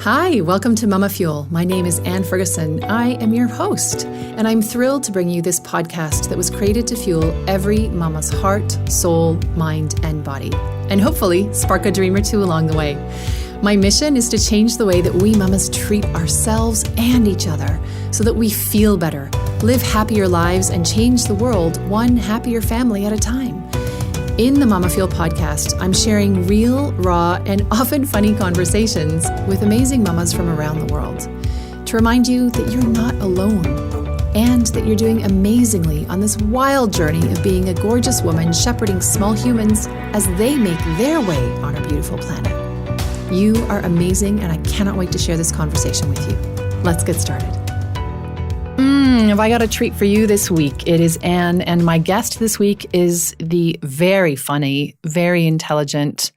Hi, welcome to MamaFuel. My name is Anne Ferguson. I am your host, and I'm thrilled to bring you this podcast that was created to fuel every mama's heart, soul, mind, and body, and hopefully spark a dream or two along the way. My mission is to change the way that we mamas treat ourselves and each other so that we feel better, live happier lives, and change the world one happier family at a time. In the MamaFuel podcast, I'm sharing real, raw, and often funny conversations with amazing mamas from around the world to remind you that you're not alone and that you're doing amazingly on this wild journey of being a gorgeous woman shepherding small humans as they make their way on our beautiful planet. You are amazing, and I cannot wait to share this conversation with you. Let's get started. Have I got a treat for you this week? It is Anne, and my guest this week is the very funny, very intelligent,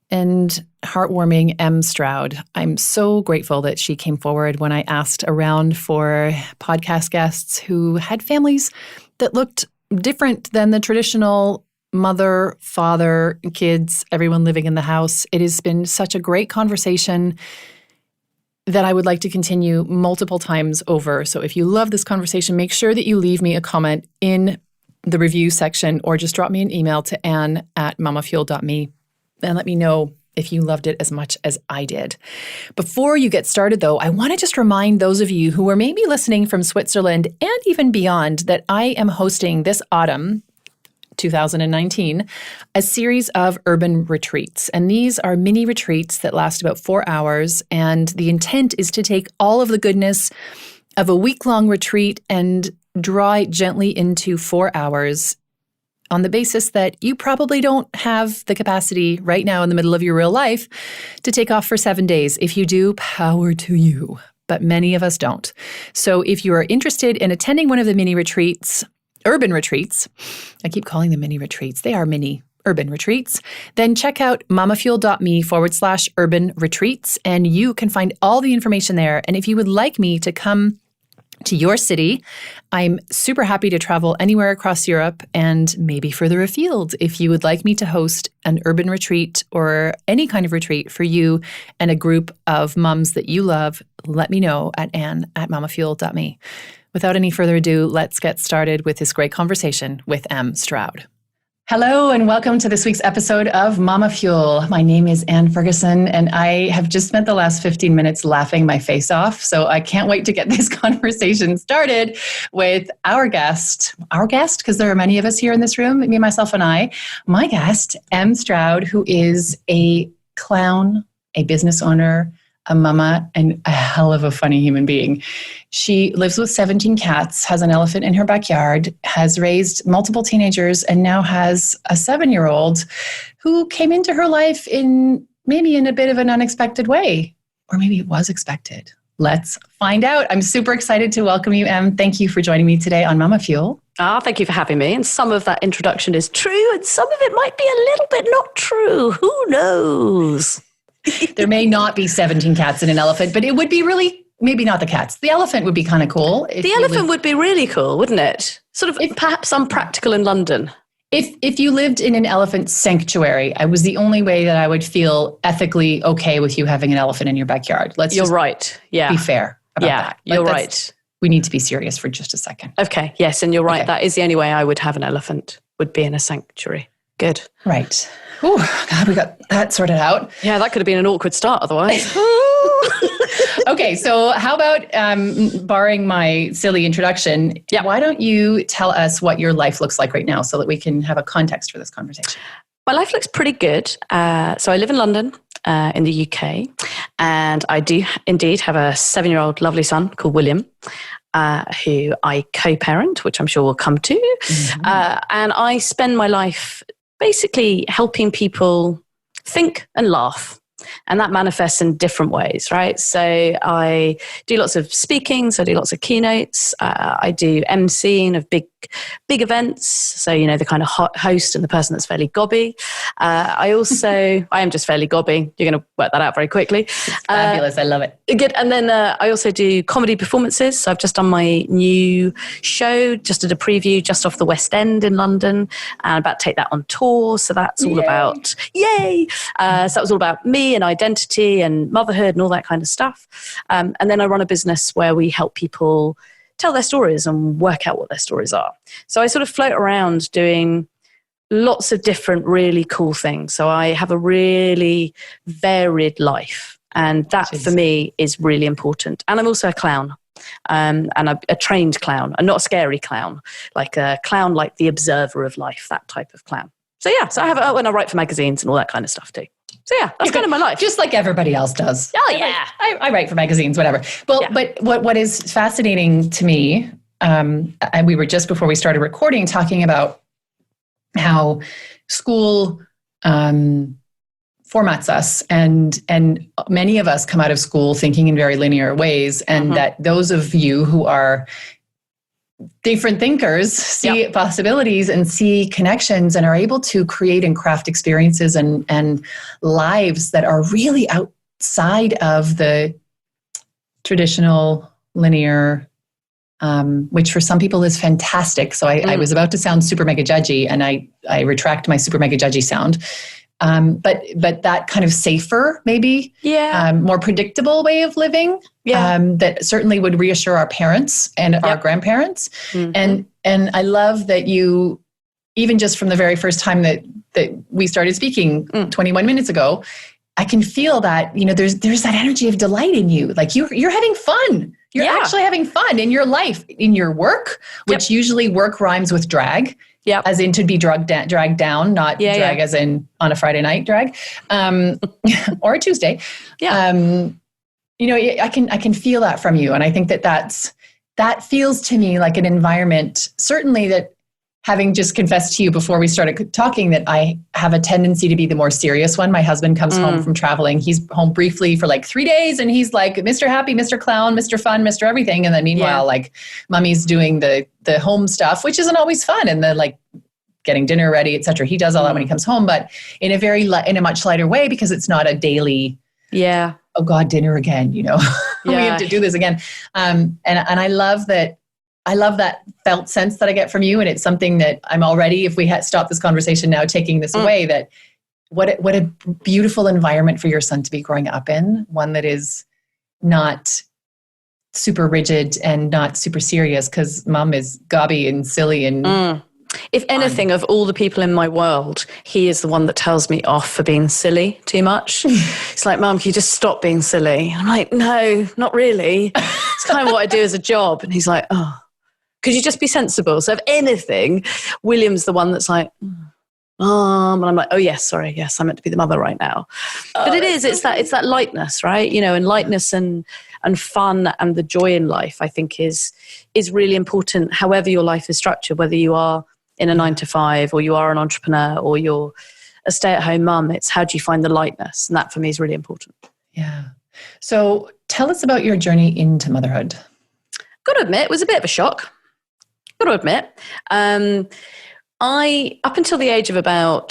and heartwarming Stroud. I'm so grateful that she came forward when I asked around for podcast guests who had families that looked different than the traditional mother, father, kids, everyone living in the house. It has been such a great conversation that I would like to continue multiple times over. So if you love this conversation, make sure that you leave me a comment in the review section or just drop me an email to ann@mamafuel.me and let me know if you loved it as much as I did. Before you get started, though, I want to just remind those of you who are maybe listening from Switzerland and even beyond that I am hosting this autumn, 2019, a series of urban retreats. And these are mini retreats that last about 4 hours. And the intent is to take all of the goodness of a week-long retreat and draw it gently into 4 hours on the basis that you probably don't have the capacity right now in the middle of your real life to take off for 7 days. If you do, power to you. But many of us don't. So if you are interested in attending one of the mini retreats, urban retreats, I keep calling them mini retreats. They are mini urban retreats. Then check out mamafuel.me/urban retreats, and you can find all the information there. And if you would like me to come to your city, I'm super happy to travel anywhere across Europe and maybe further afield. If you would like me to host an urban retreat or any kind of retreat for you and a group of mums that you love, let me know at ann@mamafuel.me. Without any further ado, let's get started with this great conversation with Stroud. Hello, and welcome to this week's episode of MamaFuel. My name is Anne Ferguson, and I have just spent the last 15 minutes laughing my face off. So I can't wait to get this conversation started with our guest, because there are many of us here in this room, me, myself, and I. My guest, Stroud, who is a clown, a business owner, a mama, and a hell of a funny human being. She lives with 17 cats, has an elephant in her backyard, has raised multiple teenagers, and now has a 7-year-old who came into her life in a bit of an unexpected way. Or maybe it was expected. Let's find out. I'm super excited to welcome you, Em. Thank you for joining me today on MamaFuel. Thank you for having me. And some of that introduction is true, and some of it might be a little bit not true. Who knows? There may not be 17 cats and an elephant, but it would be really, maybe not the cats. The elephant would be kind of cool. The elephant would be really cool, wouldn't it? Sort of perhaps unpractical in London. If you lived in an elephant sanctuary, I was the only way that I would feel ethically okay with you having an elephant in your backyard. You're right. Yeah. Be fair about that. You're right. We need to be serious for just a second. Okay. Yes. And you're right. Okay. That is the only way I would have an elephant, would be in a sanctuary. Good. Right. Oh, God, we got that sorted out. Yeah, that could have been an awkward start otherwise. Okay, so how about, barring my silly introduction, why don't you tell us what your life looks like right now so that we can have a context for this conversation? My life looks pretty good. So I live in London, in the UK, and I do indeed have a 7-year-old lovely son called William, who I co-parent, which I'm sure we'll come to. Mm-hmm. And I spend my life basically helping people think and laugh. And that manifests in different ways, right? So I do lots of speaking, so I do lots of keynotes. I do emceeing of big events. So, the kind of host and the person that's fairly gobby. I am just fairly gobby. You're going to work that out very quickly. It's fabulous. I love it. Good. And then I also do comedy performances. So I've just done my new show, just did a preview just off the West End in London, and I'm about to take that on tour. So that's all about, yay! So that was all about me and identity and motherhood and all that kind of stuff. And then I run a business where we help people tell their stories and work out what their stories are. So I sort of float around doing lots of different really cool things. So I have a really varied life, and that for me is really important. And I'm also a clown, and a trained clown, and not a scary clown, like a clown like the observer of life, that type of clown. So yeah, so I have and I write for magazines and all that kind of stuff too. So yeah, that's kind of my life. Just like everybody else does. Oh yeah. I write for magazines, whatever. Well, yeah. But what is fascinating to me, and we were just before we started recording talking about how school formats us, and many of us come out of school thinking in very linear ways, and that those of you who are different thinkers see possibilities and see connections and are able to create and craft experiences and lives that are really outside of the traditional linear, which for some people is fantastic. So I was about to sound super mega judgy, and I retract my super mega judgy sound. But that kind of safer, maybe, more predictable way of living, that certainly would reassure our parents and our grandparents. And I love that you, even just from the very first time that we started speaking 21 minutes ago, I can feel that, there's that energy of delight in you. Like you're having fun. You're actually having fun in your life, in your work, which usually work rhymes with drag. Yeah, as in to be dragged down, not drag as in on a Friday night drag, or a Tuesday. Yeah, I can feel that from you, and I think that feels to me like an environment. Certainly, that having just confessed to you before we started talking that I have a tendency to be the more serious one. My husband comes home from traveling. He's home briefly for like 3 days, and he's like Mr. Happy, Mr. Clown, Mr. Fun, Mr. Everything. And then meanwhile, like mommy's doing the home stuff, which isn't always fun, and the like getting dinner ready, etc. He does all that when he comes home, but in a much lighter way, because it's not a daily. Yeah. Oh God, dinner again. We have to do this again. And I love that. I love that felt sense that I get from you. And it's something that I'm already, if we had stopped this conversation now, taking this away, that what a beautiful environment for your son to be growing up in. One that is not super rigid and not super serious, because mom is gobby and silly and if anything, of all the people in my world, he is the one that tells me off for being silly too much. It's like, Mum, can you just stop being silly? I'm like, no, not really. It's kind of what I do as a job. And he's like, oh, could you just be sensible? So if anything, William's the one that's like, and I'm like, oh yes, sorry, yes, I'm meant to be the mother right now. But it's that lightness, right? And lightness and fun and the joy in life, I think is really important. However your life is structured, whether you are in a 9-to-5 or you are an entrepreneur or you're a stay-at-home mum, it's how do you find the lightness? And that for me is really important. Yeah. So tell us about your journey into motherhood. Got to admit, it was a bit of a shock. Got to admit. Up until the age of about,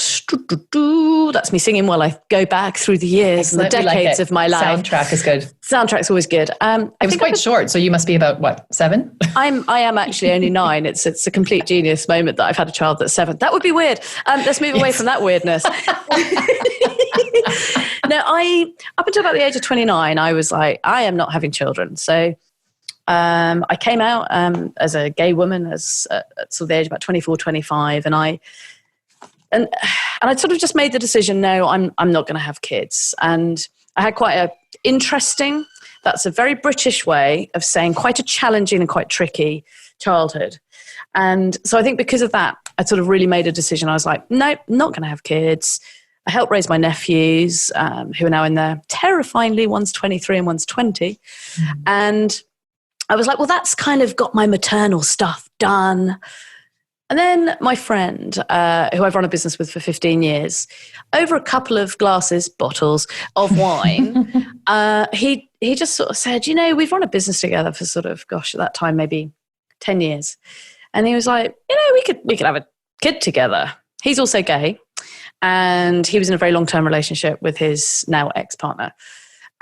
that's me singing while I go back through the years and the decades of my life. Soundtrack is good. Soundtrack's always good. It was quite short, so you must be about, what, 7? I am actually only 9. It's a complete genius moment that I've had a child that's 7. That would be weird. Let's move away from that weirdness. No, up until about the age of 29, I was like, I am not having children. So I came out as a gay woman at sort of the age of about 24, 25, and I sort of just made the decision, no, I'm not going to have kids. And I had quite a interesting, that's a very British way of saying quite a challenging and quite tricky childhood. And so I think because of that, I sort of really made a decision. I was like, nope, not going to have kids. I helped raise my nephews, who are now in their terrifyingly, one's 23 and one's 20. And I was like, well, that's kind of got my maternal stuff done. And then my friend, who I've run a business with for 15 years, over a couple of bottles of wine, he just sort of said, we've run a business together for sort of, gosh, at that time, maybe 10 years. And he was like, we could have a kid together. He's also gay. And he was in a very long-term relationship with his now ex-partner.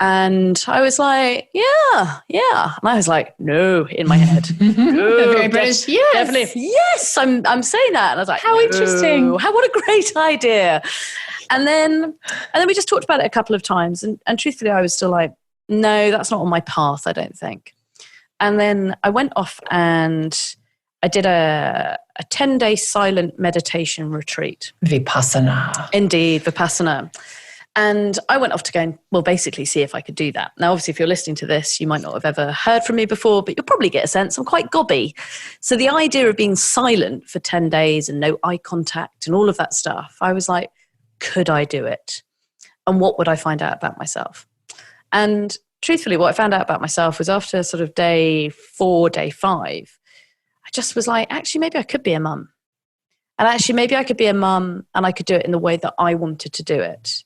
And I was like, yeah. And I was like, no, in my head. No, very British, yes. Definitely, yes, I'm saying that. And I was like, how interesting. What a great idea. And then we just talked about it a couple of times. And truthfully, I was still like, no, that's not on my path, I don't think. And then I went off and I did a 10-day silent meditation retreat. Vipassana. Indeed, Vipassana. And I went off to go and, well, basically see if I could do that. Now, obviously, if you're listening to this, you might not have ever heard from me before, but you'll probably get a sense I'm quite gobby. So the idea of being silent for 10 days and no eye contact and all of that stuff, I was like, could I do it? And what would I find out about myself? And truthfully, what I found out about myself was after sort of day 4, day 5, I just was like, actually, maybe I could be a mum. And actually, maybe I could be a mum and I could do it in the way that I wanted to do it.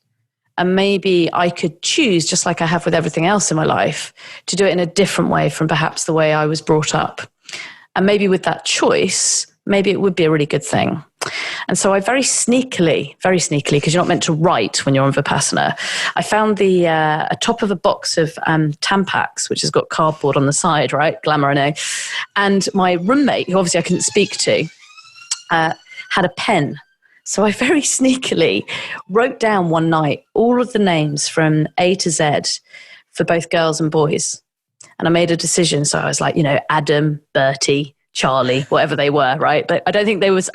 And maybe I could choose, just like I have with everything else in my life, to do it in a different way from perhaps the way I was brought up. And maybe with that choice, maybe it would be a really good thing. And so I very sneakily, because you're not meant to write when you're on Vipassana, I found the top of a box of Tampax, which has got cardboard on the side, right? Glamour, I know. And my roommate, who obviously I couldn't speak to, had a pen. So I very sneakily wrote down one night all of the names from A to Z for both girls and boys. And I made a decision. So I was like, Adam, Bertie, Charlie, whatever they were, right? But I don't think there was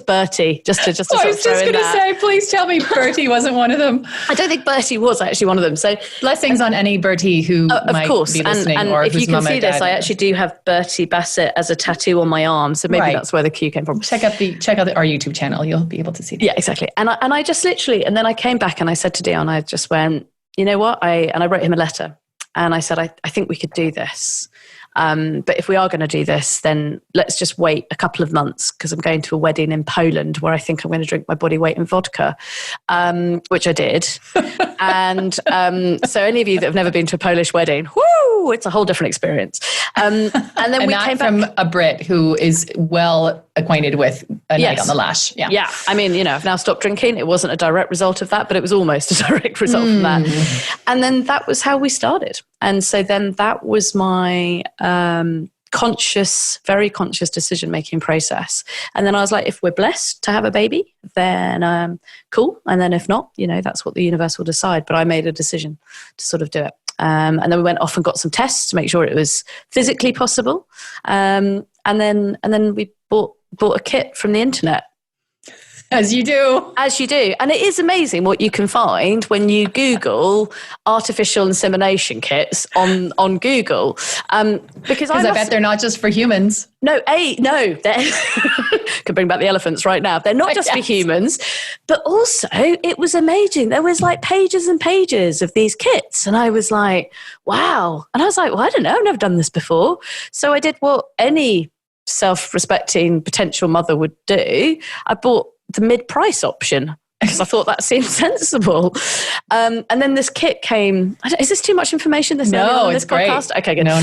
Bertie, just to I was just going to say, please tell me Bertie wasn't one of them. I don't think Bertie was actually one of them. So blessings on any Bertie who might be listening, and or if you can see this, I is. actually do have Bertie Bassett as a tattoo on my arm. So maybe that's where the Q came from. Check out our YouTube channel. You'll be able to see that. Yeah, exactly. And I just literally, and then I came back and I said to Dion, I just went, you know what? I wrote him a letter and I said, I think we could do this. But if we are going to do this, then let's just wait a couple of months because I'm going to a wedding in Poland where I think I'm going to drink my body weight in vodka, which I did. And so any of you that have never been to a Polish wedding, whoo, it's a whole different experience. And then we came back from a Brit who is well acquainted with a night on the lash. Yeah. I mean, I've now stopped drinking. It wasn't a direct result of that, but it was almost a direct result from that. And then that was how we started. And so then that was my very conscious decision-making process. And then I was like, if we're blessed to have a baby, then cool. And then if not, that's what the universe will decide. But I made a decision to sort of do it. And then we went off and got some tests to make sure it was physically possible. And then we bought a kit from the internet. As you do. And it is amazing what you can find when you Google artificial insemination kits on Google. Because I bet they're not just for humans. No. Could bring back the elephants right now. They're not just for humans, but also it was amazing. There was like pages and pages of these kits. And I was like, wow. And I was like, well, I don't know. I've never done this before. So I did what any self-respecting potential mother would do. I bought the mid-price option because I thought that seemed sensible. And then this kit came. Is this too much information? No, it's great. Podcast? Okay, good. No.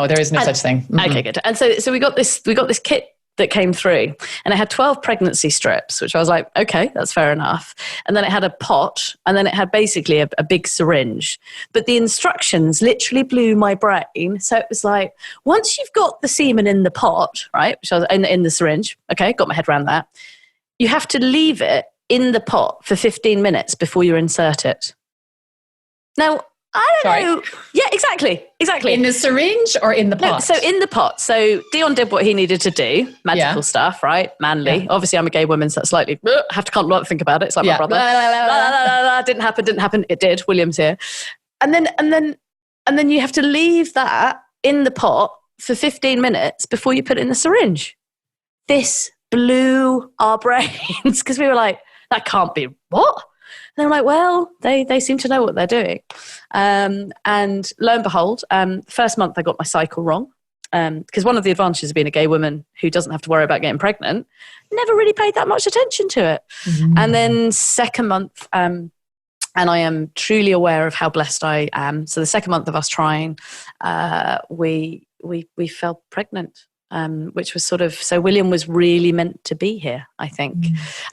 There is no such thing. Mm-hmm. Okay, good. And so we got this kit that came through, and it had 12 pregnancy strips, which I was like, okay, that's fair enough. And then it had a pot, and then it had basically a big syringe. But the instructions literally blew my brain. So it was like, once you've got the semen in the pot, right, which I was in the syringe, okay, got my head around that. You have to leave it in the pot for 15 minutes before you insert it. Now, I don't know. Yeah, exactly. In the syringe or in the pot? No, so in the pot. So Dion did what he needed to do. Magical stuff, right? Manly. Yeah. Obviously, I'm a gay woman, so that's slightly, I have to can't think about it. It's like my brother. Didn't happen. It did. William's here. And then you have to leave that in the pot for 15 minutes before you put it in the syringe. This blew our brains because we were like, that can't be what? And they were like, well, they seem to know what they're doing. And lo and behold, first month I got my cycle wrong because one of the advantages of being a gay woman who doesn't have to worry about getting pregnant, never really paid that much attention to it. Mm-hmm. And then second month, and I am truly aware of how blessed I am. So the second month of us trying, we fell pregnant. Which was sort of, so William was really meant to be here, I think.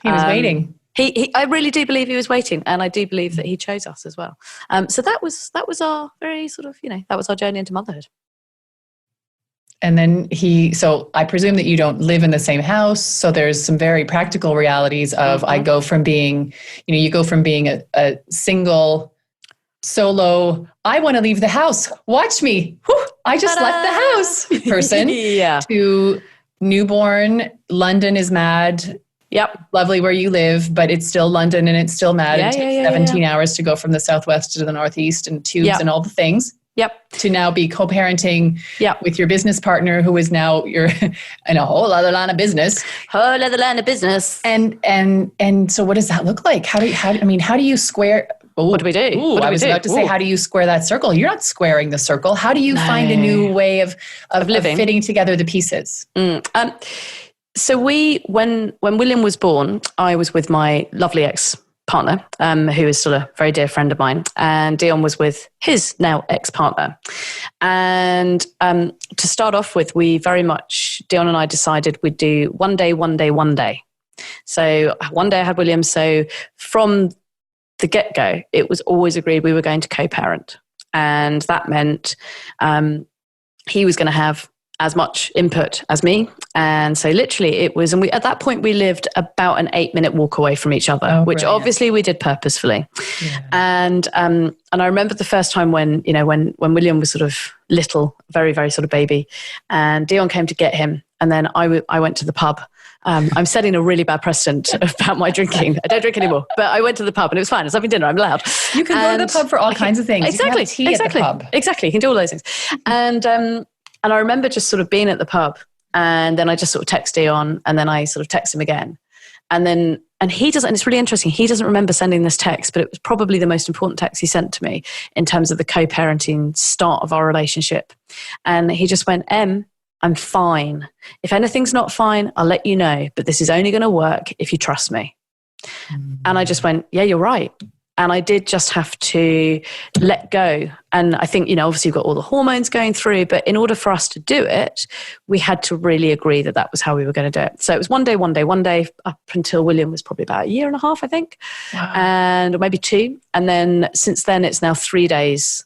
He was waiting. I really do believe he was waiting, and I do believe that he chose us as well. So that was our very sort of, that was our journey into motherhood. And then so I presume that you don't live in the same house. So there's some very practical realities of, I go from being, you go from being a single, solo, I want to leave the house. Watch me. Whew, I just left the house person to newborn. London is mad. Yep. Lovely where you live, but it's still London and it's still mad. It takes 17 hours to go from the southwest to the northeast and tubes and all the things. Yep. To now be co-parenting with your business partner, who is now you're in a whole other line of business. Whole other line of business. And so what does that look like? How do you square? What do we do? I was about to say, how do you square that circle? You're not squaring the circle. How do you find a new way of living, fitting together the pieces? So when William was born, I was with my lovely ex-partner, who is still a very dear friend of mine, and Dion was with his now ex-partner. And to start off with, we very much, Dion and I decided we'd do one day, one day, one day. So one day I had William. So from the get-go, it was always agreed we were going to co-parent. And that meant he was going to have as much input as me. And so literally it was, and at that point we lived about an 8-minute walk away from each other, which obviously we did purposefully. Yeah. And I remember the first time when William was sort of little, very, very sort of baby, and Dion came to get him. And then I went to the pub. I'm setting a really bad precedent about my drinking. I don't drink anymore, but I went to the pub and it was fine. I was having dinner. I'm allowed. You can go to the pub for all kinds of things. Exactly. You can have tea at the pub. Exactly. You can do all those things. And I remember just sort of being at the pub, and then I just sort of text Dion, and then I sort of text him again. And he doesn't, and it's really interesting, he doesn't remember sending this text, but it was probably the most important text he sent to me in terms of the co-parenting start of our relationship. And he just went, I'm fine. If anything's not fine, I'll let you know, but this is only going to work if you trust me. And I just went, yeah, you're right. And I did just have to let go. And I think, obviously you've got all the hormones going through, but in order for us to do it, we had to really agree that that was how we were going to do it. So it was one day, up until William was probably about 1.5 years, I think. Wow. Or maybe 2. And then since then, it's now 3 days.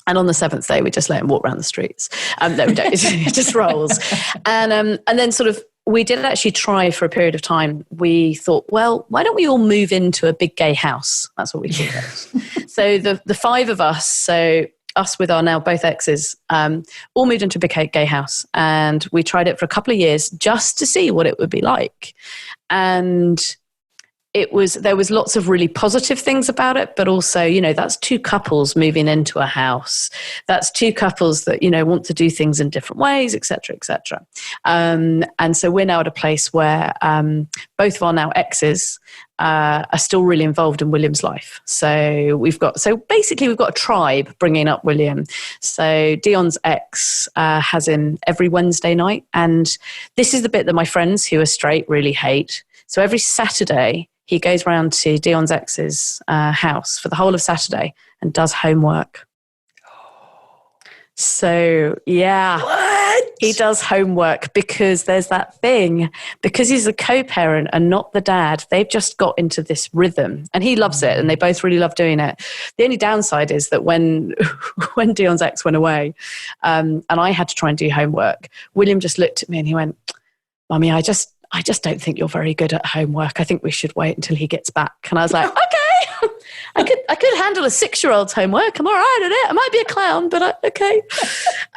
And on the 7th day, we just let him walk around the streets. No, we don't. It just rolls. And then sort of, we did actually try for a period of time. We thought, well, why don't we all move into a big gay house? That's what we called it. So the 5 of us, so us with our now both exes, all moved into a big gay house. And we tried it for a couple of years just to see what it would be like. And there was lots of really positive things about it, but also, that's 2 couples moving into a house. That's 2 couples that, want to do things in different ways, et cetera, et cetera. And so we're now at a place where both of our now exes are still really involved in William's life. So basically we've got a tribe bringing up William. So Dion's ex has him every Wednesday night. And this is the bit that my friends who are straight really hate. So every Saturday, he goes round to Dion's ex's house for the whole of Saturday and does homework. So, yeah. What? He does homework because there's that thing. Because he's a co-parent and not the dad, they've just got into this rhythm. And he loves it, and they both really love doing it. The only downside is that when Dion's ex went away and I had to try and do homework, William just looked at me and he went, Mummy, I just don't think you're very good at homework. I think we should wait until he gets back. And I was like, okay, I could handle a 6-year-old's homework. I'm all right at it. I might be a clown, but okay.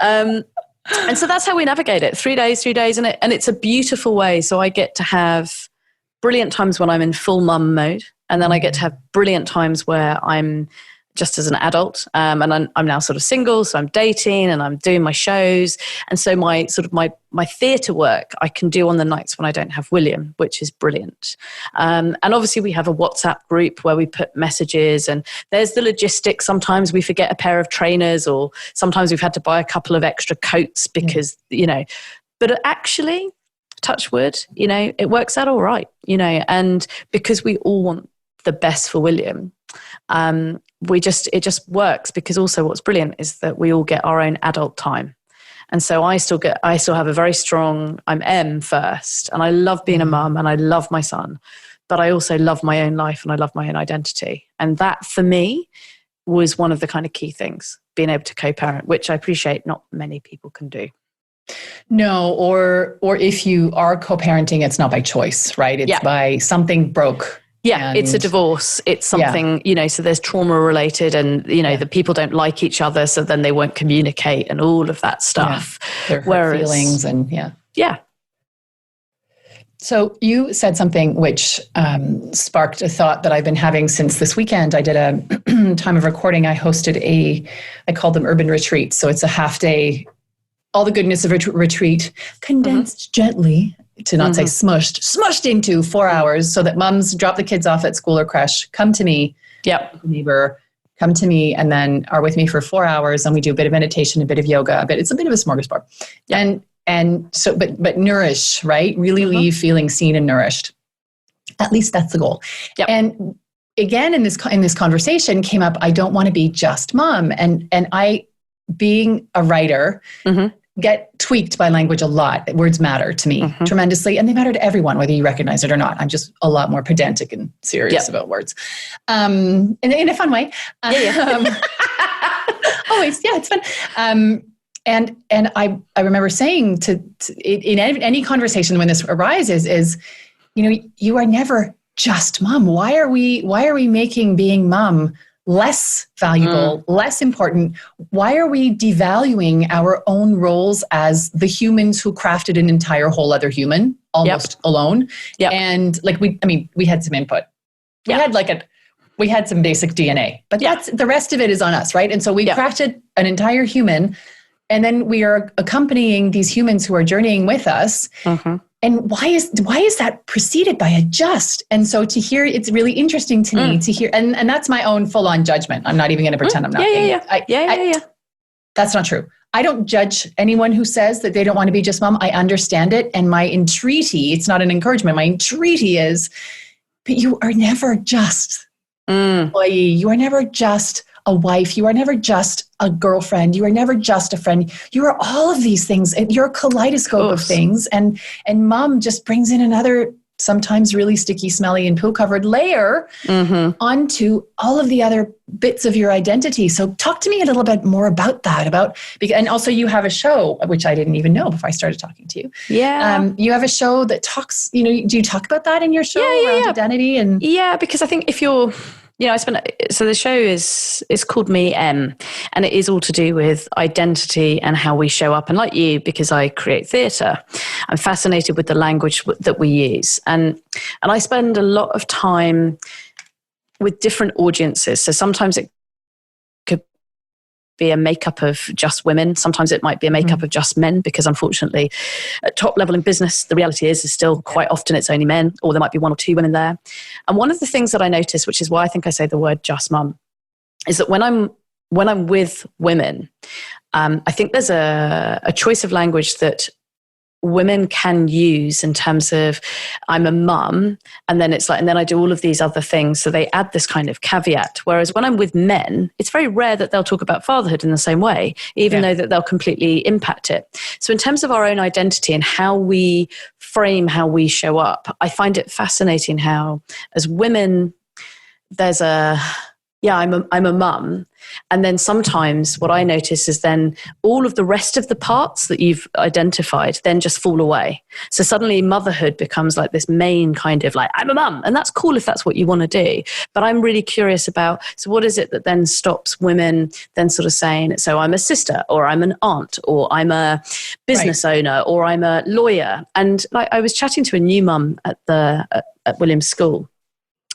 And so that's how we navigate it. 3 days, and it's a beautiful way. So I get to have brilliant times when I'm in full mum mode. And then I get to have brilliant times where I'm just as an adult, and I'm now sort of single, so I'm dating and I'm doing my shows, and so my theatre work I can do on the nights when I don't have William, which is brilliant. And obviously we have a WhatsApp group where we put messages, and there's the logistics. Sometimes we forget a pair of trainers, or sometimes we've had to buy a couple of extra coats because but actually, touch wood, it works out all right, and because we all want the best for William. It just works, because also what's brilliant is that we all get our own adult time. And so I still have a very strong, I'm M first, and I love being a mum and I love my son, but I also love my own life and I love my own identity. And that for me was one of the kind of key things, being able to co-parent, which I appreciate not many people can do. No, or if you are co-parenting, it's not by choice, right? It's by something broke. Yeah, it's a divorce. It's something, so there's trauma related and, the people don't like each other, so then they won't communicate and all of that stuff. Their hurt feelings and Yeah. So you said something which sparked a thought that I've been having since this weekend. I did a time of recording. I hosted I called them urban retreats. So it's a half day, all the goodness of a retreat, condensed gently, to not say smushed into 4 hours so that moms drop the kids off at school or creche, come to me, neighbor, come to me, and then are with me for 4 hours. And we do a bit of meditation, a bit of yoga, it's a bit of a smorgasbord. And so, but nourish, right? Really leave feeling seen and nourished. At least that's the goal. Yep. And again, in this conversation came up, I don't want to be just mom. And I, being a writer, get tweaked by language a lot. Words matter to me tremendously, and they matter to everyone, whether you recognize it or not. I'm just a lot more pedantic and serious about words, in a fun way. Always, it's fun. And I remember saying in any conversation when this arises is, you are never just mom. Why are we making being mom less valuable, less important? Why are we devaluing our own roles as the humans who crafted an entire whole other human almost alone? And we had some input. We had some basic DNA, but that's the rest of it is on us, right? And so we crafted an entire human. And then we are accompanying these humans who are journeying with us. And why is that preceded by a just? And so to hear, it's really interesting to me to hear, and that's my own full-on judgment. I'm not even going to pretend I'm not. That's not true. I don't judge anyone who says that they don't want to be just mom. I understand it. And my entreaty, it's not an encouragement. My entreaty is, but you are never just employee. You are never just a wife. You are never just a girlfriend. You are never just a friend. You are all of these things. And you're a kaleidoscope of things. And mom just brings in another, sometimes really sticky, smelly, and poo-covered layer onto all of the other bits of your identity. So talk to me a little bit more about that. And also you have a show, which I didn't even know before I started talking to you. You have a show that talks, do you talk about that in your show around identity? And because I think if you're, so the show is called Me M, and it is all to do with identity and how we show up. And like you, because I create theatre, I'm fascinated with the language that we use. And I spend a lot of time with different audiences. So sometimes it could be a makeup of just women. Sometimes it might be a makeup of just men, because unfortunately at top level in business, the reality is still quite often it's only men, or there might be one or two women there. And one of the things that I notice, which is why I think I say the word just mum, is that when I'm with women, I think there's a choice of language that women can use in terms of I'm a mum, and then it's like, and then I do all of these other things. So they add this kind of caveat. Whereas when I'm with men, it's very rare that they'll talk about fatherhood in the same way, even though that they'll completely impact it. So in terms of our own identity and how we frame how we show up, I find it fascinating how as women, there's I'm a mum. And then sometimes what I notice is then all of the rest of the parts that you've identified then just fall away. So suddenly motherhood becomes like this main kind of like, I'm a mum. And that's cool if that's what you want to do. But I'm really curious about, so what is it that then stops women then sort of saying, so I'm a sister, or I'm an aunt, or I'm a business owner, or I'm a lawyer. And like I was chatting to a new mum at Williams School.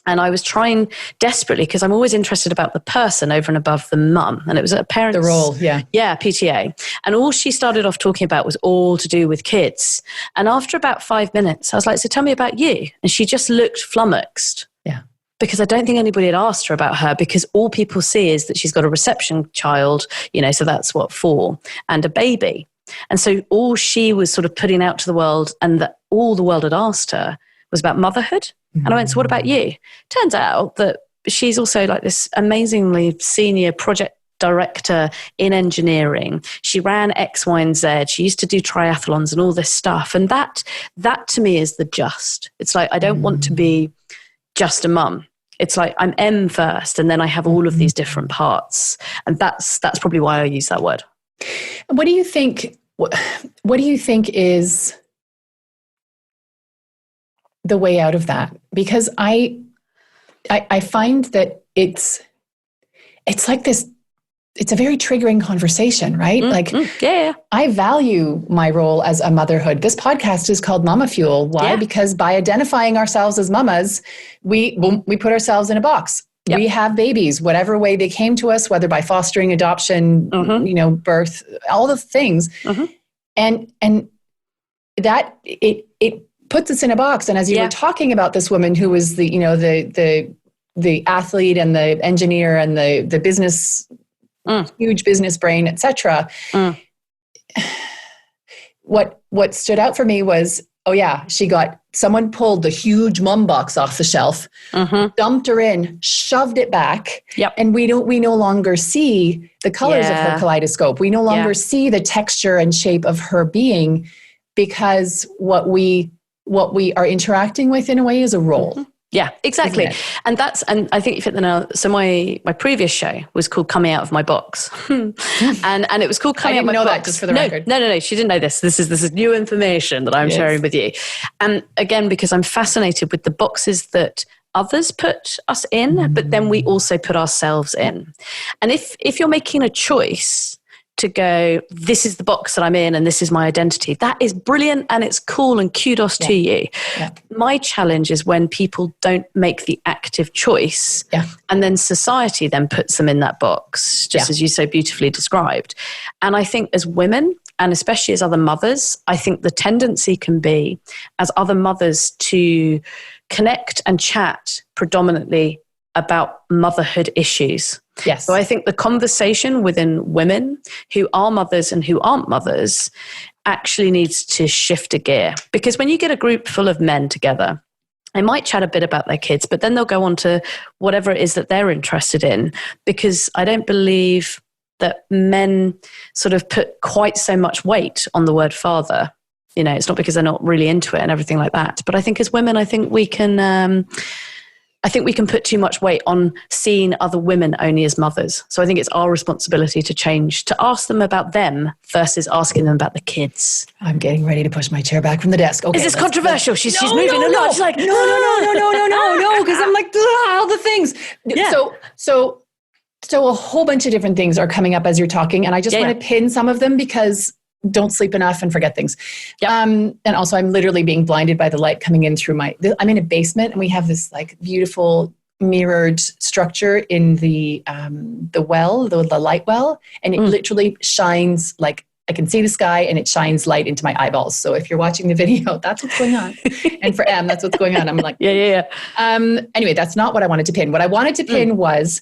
And I was trying desperately, because I'm always interested about the person over and above the mum. And it was a parent's... The role, yeah. Yeah, PTA. And all she started off talking about was all to do with kids. And after about 5 minutes, I was like, so tell me about you. And she just looked flummoxed. Yeah. Because I don't think anybody had asked her about her, because all people see is that she's got a reception child, so that's 4, and a baby. And so all she was sort of putting out to the world, and that all the world had asked her, was about motherhood. And I went, so what about you? Turns out that she's also like this amazingly senior project director in engineering. She ran X, Y, and Z. She used to do triathlons and all this stuff. And that to me is the just. It's like, I don't want to be just a mum. It's like I'm M first, and then I have all of these different parts. And that's probably why I use that word. What do you think? What do you think is the way out of that? Because I find that it's like this. It's a very triggering conversation, right? Yeah. I value my role as a motherhood. This podcast is called MamaFuel. Why? Yeah. Because by identifying ourselves as mamas, we put ourselves in a box. Yep. We have babies, whatever way they came to us, whether by fostering, adoption, birth, all the things. And that it puts us in a box. And as you were talking about this woman who was the athlete and the engineer and the business, huge business brain, etc. What stood out for me was, someone pulled the huge mum box off the shelf, dumped her in, shoved it back. Yep. And we no longer see the colors of her kaleidoscope. We no longer see the texture and shape of her being, because what we are interacting with in a way is a role. Yeah, exactly. And I think you fit the nail. So my previous show was called Coming Out of My Box. and it was called Coming Out of My Box. I didn't know that, just for the record. No. She didn't know this. This is new information that I'm sharing with you. And again, because I'm fascinated with the boxes that others put us in, but then we also put ourselves in. And if you're making a choice to go, this is the box that I'm in and this is my identity, that is brilliant and it's cool and kudos to you. Yeah. My challenge is when people don't make the active choice and then society then puts them in that box, just as you so beautifully described. And I think as women, and especially as other mothers, I think the tendency can be as other mothers to connect and chat predominantly about motherhood issues. Yes. So I think the conversation within women who are mothers and who aren't mothers actually needs to shift a gear. Because when you get a group full of men together, they might chat a bit about their kids, but then they'll go on to whatever it is that they're interested in. Because I don't believe that men sort of put quite so much weight on the word father. You know, it's not because they're not really into it and everything like that. But I think as women, I think we can put too much weight on seeing other women only as mothers. So I think it's our responsibility to change, to ask them about them versus asking them about the kids. I'm getting ready to push my chair back from the desk. Okay, is this controversial? She's moving a lot. She's like, no, because I'm like, all the things. Yeah. So a whole bunch of different things are coming up as you're talking, and I just want to pin some of them because don't sleep enough and forget things. Yep. And also I'm literally being blinded by the light coming in through I'm in a basement and we have this like beautiful mirrored structure in the well, the light well. And it literally shines, like I can see the sky and it shines light into my eyeballs. So if you're watching the video, that's what's going on. And for Em, that's what's going on. I'm like, anyway, that's not what I wanted to pin. What I wanted to pin was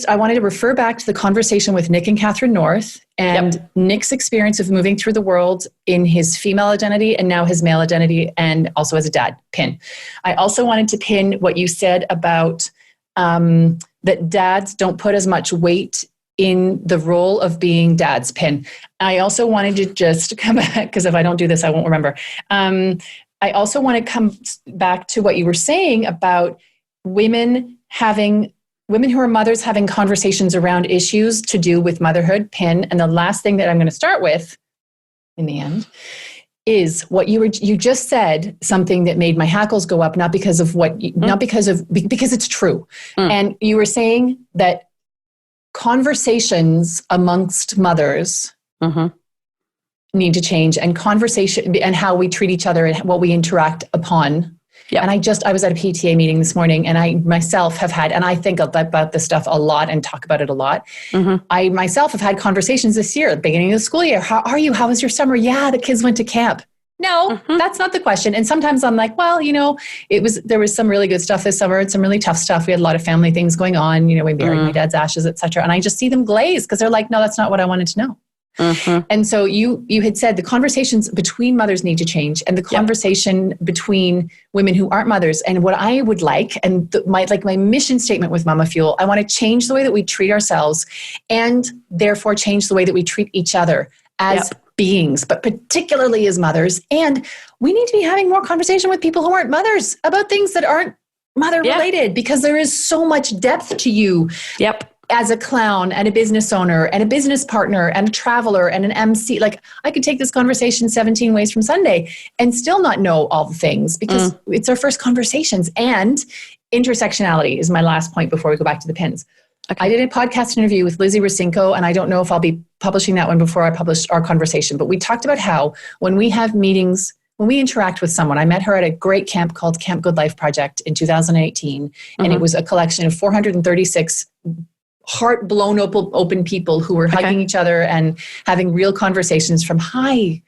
I wanted to refer back to the conversation with Nick and Catherine North and Nick's experience of moving through the world in his female identity and now his male identity and also as a dad, pin. I also wanted to pin what you said about that dads don't put as much weight in the role of being dads, pin. I also wanted to just come back, because if I don't do this, I won't remember. I also want to come back to what you were saying about women who are mothers having conversations around issues to do with motherhood, pin. And the last thing that I'm going to start with in the end is what you just said, something that made my hackles go up, because it's true. And you were saying that conversations amongst mothers need to change, and conversation and how we treat each other and what we interact upon. Yep. And I was at a PTA meeting this morning, and I myself have had, and I think about this stuff a lot and talk about it a lot. I myself have had conversations this year, at the beginning of the school year. How are you? How was your summer? Yeah, the kids went to camp. No, that's not the question. And sometimes I'm like, well, there was some really good stuff this summer and some really tough stuff. We had a lot of family things going on. We buried my dad's ashes, et cetera. And I just see them glaze because they're like, no, that's not what I wanted to know. And so you had said the conversations between mothers need to change, and the conversation between women who aren't mothers. And what I would like, and my mission statement with MamaFuel, I want to change the way that we treat ourselves, and therefore change the way that we treat each other as beings, but particularly as mothers. And we need to be having more conversation with people who aren't mothers about things that aren't mother related, because there is so much depth to you. Yep. As a clown and a business owner and a business partner and a traveler and an MC. Like, I could take this conversation 17 ways from Sunday and still not know all the things, because it's our first conversations. And intersectionality is my last point before we go back to the pins. Okay. I did a podcast interview with Lizzie Rosinko, and I don't know if I'll be publishing that one before I publish our conversation, but we talked about how when we have meetings, when we interact with someone, I met her at a great camp called Camp Good Life Project in 2018, and it was a collection of 436 heart blown open people who were hugging each other and having real conversations from, hi,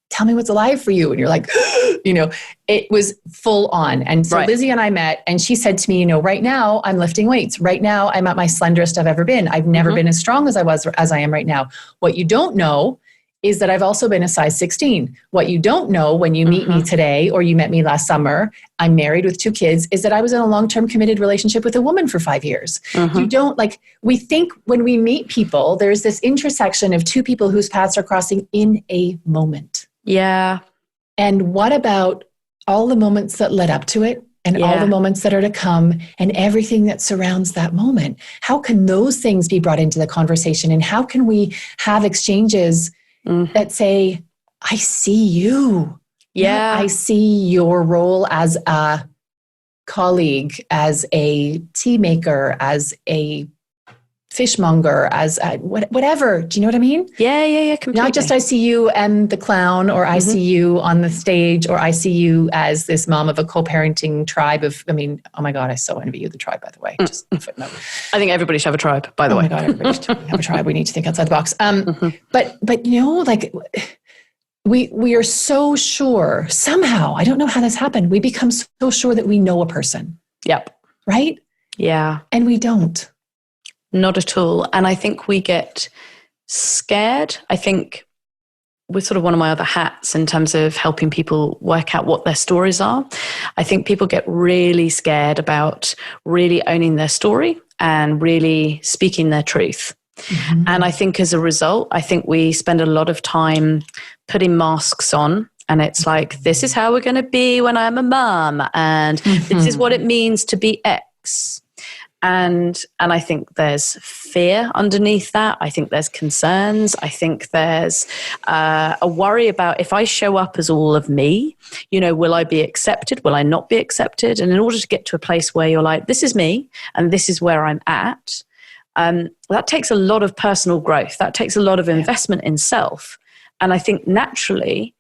tell me what's alive for you. And you're like, it was full on. And so Lizzie and I met, and she said to me, right now I'm lifting weights. Right now I'm at my slenderest I've ever been. I've never been as strong as I am right now. What you don't know is that I've also been a size 16. What you don't know when you meet me today, or you met me last summer, I'm married with 2 kids, is that I was in a long-term committed relationship with a woman for 5 years. You don't, we think when we meet people, there's this intersection of 2 people whose paths are crossing in a moment. Yeah. And what about all the moments that led up to it, and all the moments that are to come, and everything that surrounds that moment? How can those things be brought into the conversation? And how can we have exchanges that say, I see you. Yeah. I see your role as a colleague, as a tea maker, as a fishmonger, as a whatever. Do you know what I mean? Yeah, completely. Not just I see you and the clown, or I see you on the stage, or I see you as this mom of a co-parenting tribe of, oh my God, I so envy you, the tribe, by the way. Just a footnote. I think everybody should have a tribe, by the way. Oh my God, everybody should have a tribe. We need to think outside the box. But we are so sure somehow, I don't know how this happened, we become so sure that we know a person. Yep. Right? Yeah. And we don't. Not at all. And I think we get scared. I think with sort of one of my other hats in terms of helping people work out what their stories are, I think people get really scared about really owning their story and really speaking their truth. And I think as a result, I think we spend a lot of time putting masks on. And it's like, this is how we're going to be when I'm a mum. And this is what it means to be X. And I think there's fear underneath that. I think there's concerns. I think there's a worry about, if I show up as all of me, will I be accepted? Will I not be accepted? And in order to get to a place where you're like, this is me and this is where I'm at, that takes a lot of personal growth. That takes a lot of investment in self. And I think naturally,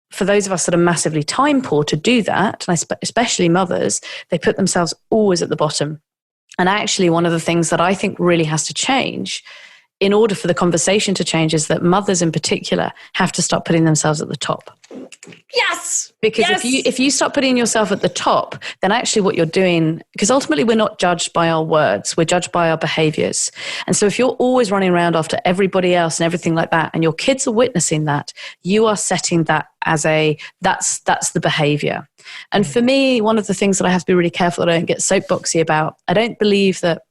for those of us that are massively time poor to do that, and especially mothers, they put themselves always at the bottom. And actually, one of the things that I think really has to change in order for the conversation to change is that mothers in particular have to start putting themselves at the top. Yes. Because if you start putting yourself at the top, then actually what you're doing, because ultimately we're not judged by our words, we're judged by our behaviors. And so if you're always running around after everybody else and everything like that, and your kids are witnessing that, you are setting that as that's the behavior. And for me, one of the things that I have to be really careful that I don't get soapboxy about, I don't believe that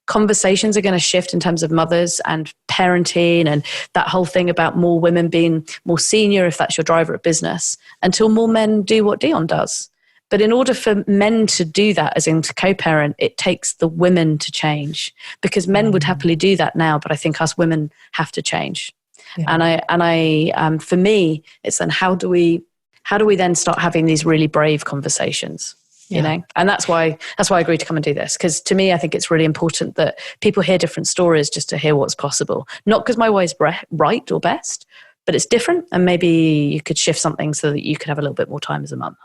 conversations are going to shift in terms of mothers and parenting and that whole thing about more women being more senior, if that's your driver at business, until more men do what Dion does. But in order for men to do that, as in to co-parent, it takes the women to change, because men would happily do that now, but I think us women have to change. Yeah. And I for me, it's then how do we then start having these really brave conversations? And that's why I agreed to come and do this, because to me I think it's really important that people hear different stories just to hear what's possible, not because my way is right or best, but it's different, and maybe you could shift something so that you could have a little bit more time as a mum.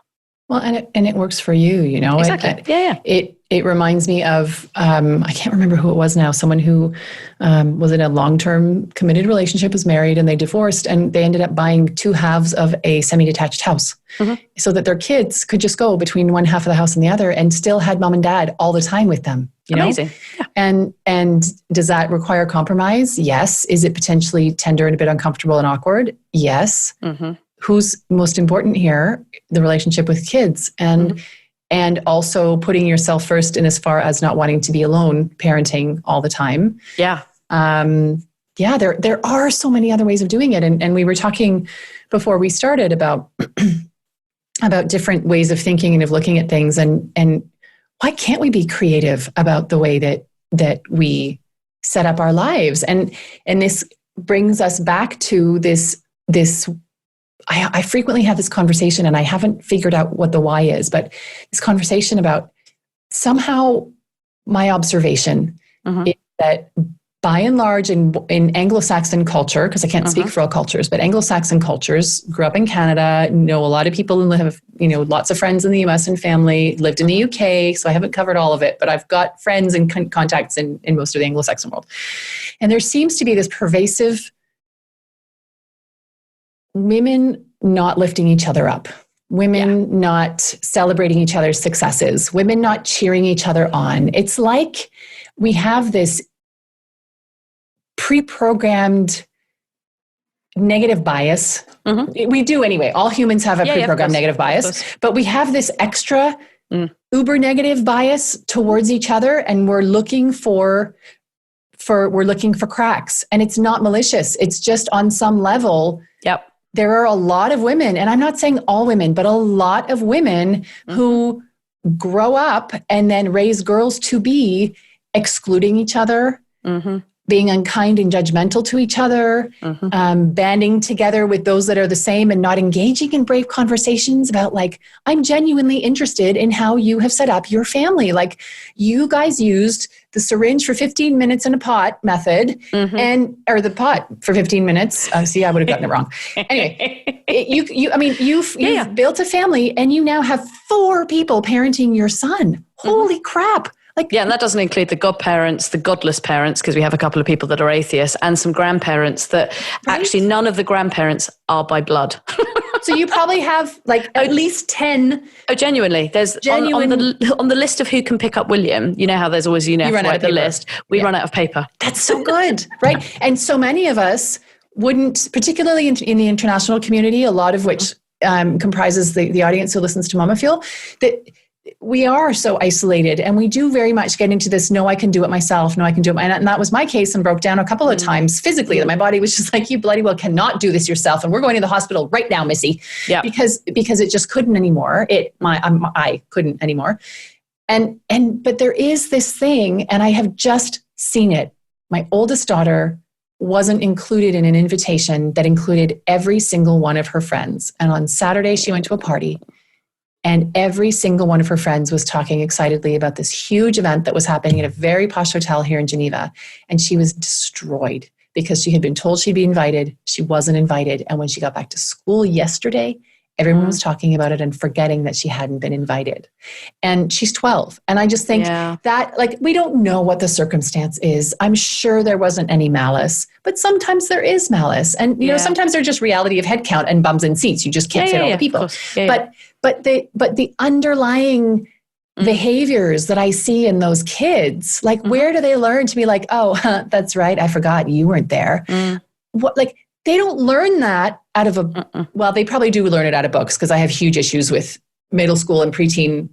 Well, and it works for you, Exactly. It reminds me of, I can't remember who it was now, someone who was in a long-term committed relationship, was married, and they divorced, and they ended up buying 2 halves of a semi-detached house so that their kids could just go between one half of the house and the other, and still had mom and dad all the time with them. Amazing. Yeah. And does that require compromise? Yes. Is it potentially tender and a bit uncomfortable and awkward? Yes. Who's most important here? The relationship with kids, and also putting yourself first in as far as not wanting to be alone parenting all the time. Yeah. There are so many other ways of doing it. And we were talking before we started about different ways of thinking and of looking at things. And why can't we be creative about the way that we set up our lives? And this brings us back to this. I frequently have this conversation, and I haven't figured out what the why is, but this conversation about somehow my observation is that by and large in Anglo-Saxon culture, because I can't speak for all cultures, but Anglo-Saxon cultures, grew up in Canada, know a lot of people and have, lots of friends in the US and family, lived in the UK, so I haven't covered all of it, but I've got friends and contacts in most of the Anglo-Saxon world. And there seems to be this pervasive women not lifting each other up, women not celebrating each other's successes, women not cheering each other on. It's like we have this pre-programmed negative bias. We do anyway. All humans have a pre-programmed negative bias, but we have this extra uber negative bias towards each other, and we're looking for cracks. And it's not malicious. It's just on some level. Yep. There are a lot of women, and I'm not saying all women, but a lot of women who grow up and then raise girls to be excluding each other, being unkind and judgmental to each other, banding together with those that are the same and not engaging in brave conversations about I'm genuinely interested in how you have set up your family. You guys used the syringe for 15 minutes in a pot method or the pot for 15 minutes. See, I would have gotten it wrong. Anyway, you've built a family and you now have 4 people parenting your son. Holy crap. And that doesn't include the godparents, the godless parents, because we have a couple of people that are atheists, and some grandparents that actually none of the grandparents are by blood. So you probably have at least 10. Oh, genuinely. There's on the list of who can pick up William, you know how there's always, write the list. We run out of paper. That's so good, right? And so many of us wouldn't, particularly in the international community, a lot of which comprises the audience who listens to MamaFuel, that we are so isolated, and we do very much get into this, no, I can do it myself. No, I can do it. And that was my case, and broke down a couple of times physically, that my body was just you bloody well cannot do this yourself. And we're going to the hospital right now, Missy. Yeah. Because it just couldn't anymore. I couldn't anymore. But there is this thing, and I have just seen it. My oldest daughter wasn't included in an invitation that included every single one of her friends. And on Saturday, she went to a party, and every single one of her friends was talking excitedly about this huge event that was happening at a very posh hotel here in Geneva. And she was destroyed because she had been told she'd be invited. She wasn't invited. And when she got back to school yesterday, everyone was talking about it and forgetting that she hadn't been invited. And she's 12. And I just think that we don't know what the circumstance is. I'm sure there wasn't any malice, but sometimes there is malice. And, sometimes there's just reality of head count and bums in seats. You just can't fit all the people. But the underlying behaviors that I see in those kids, where do they learn to be oh, that's right, I forgot you weren't there. What, they don't learn that out of well, they probably do learn it out of books, because I have huge issues with middle school and preteen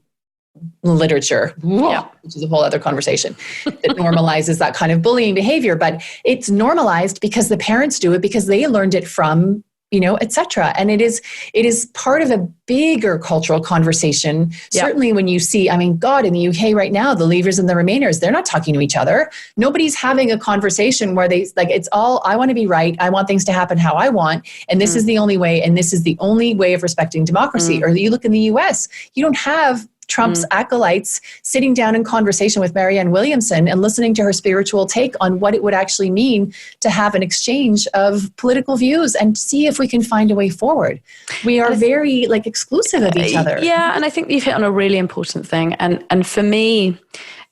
literature, which is a whole other conversation, that normalizes that kind of bullying behavior. But it's normalized because the parents do it, because they learned it from, et cetera. And it is part of a bigger cultural conversation. Certainly when you see, God, in the UK right now, the Leavers and the Remainers, they're not talking to each other. Nobody's having a conversation where they, it's all, I want to be right. I want things to happen how I want. And this is the only way. And this is the only way of respecting democracy. Or you look in the US, you don't have Trump's acolytes sitting down in conversation with Marianne Williamson and listening to her spiritual take on what it would actually mean to have an exchange of political views and see if we can find a way forward. We are very exclusive of each other. Yeah, and I think you've hit on a really important thing. And for me,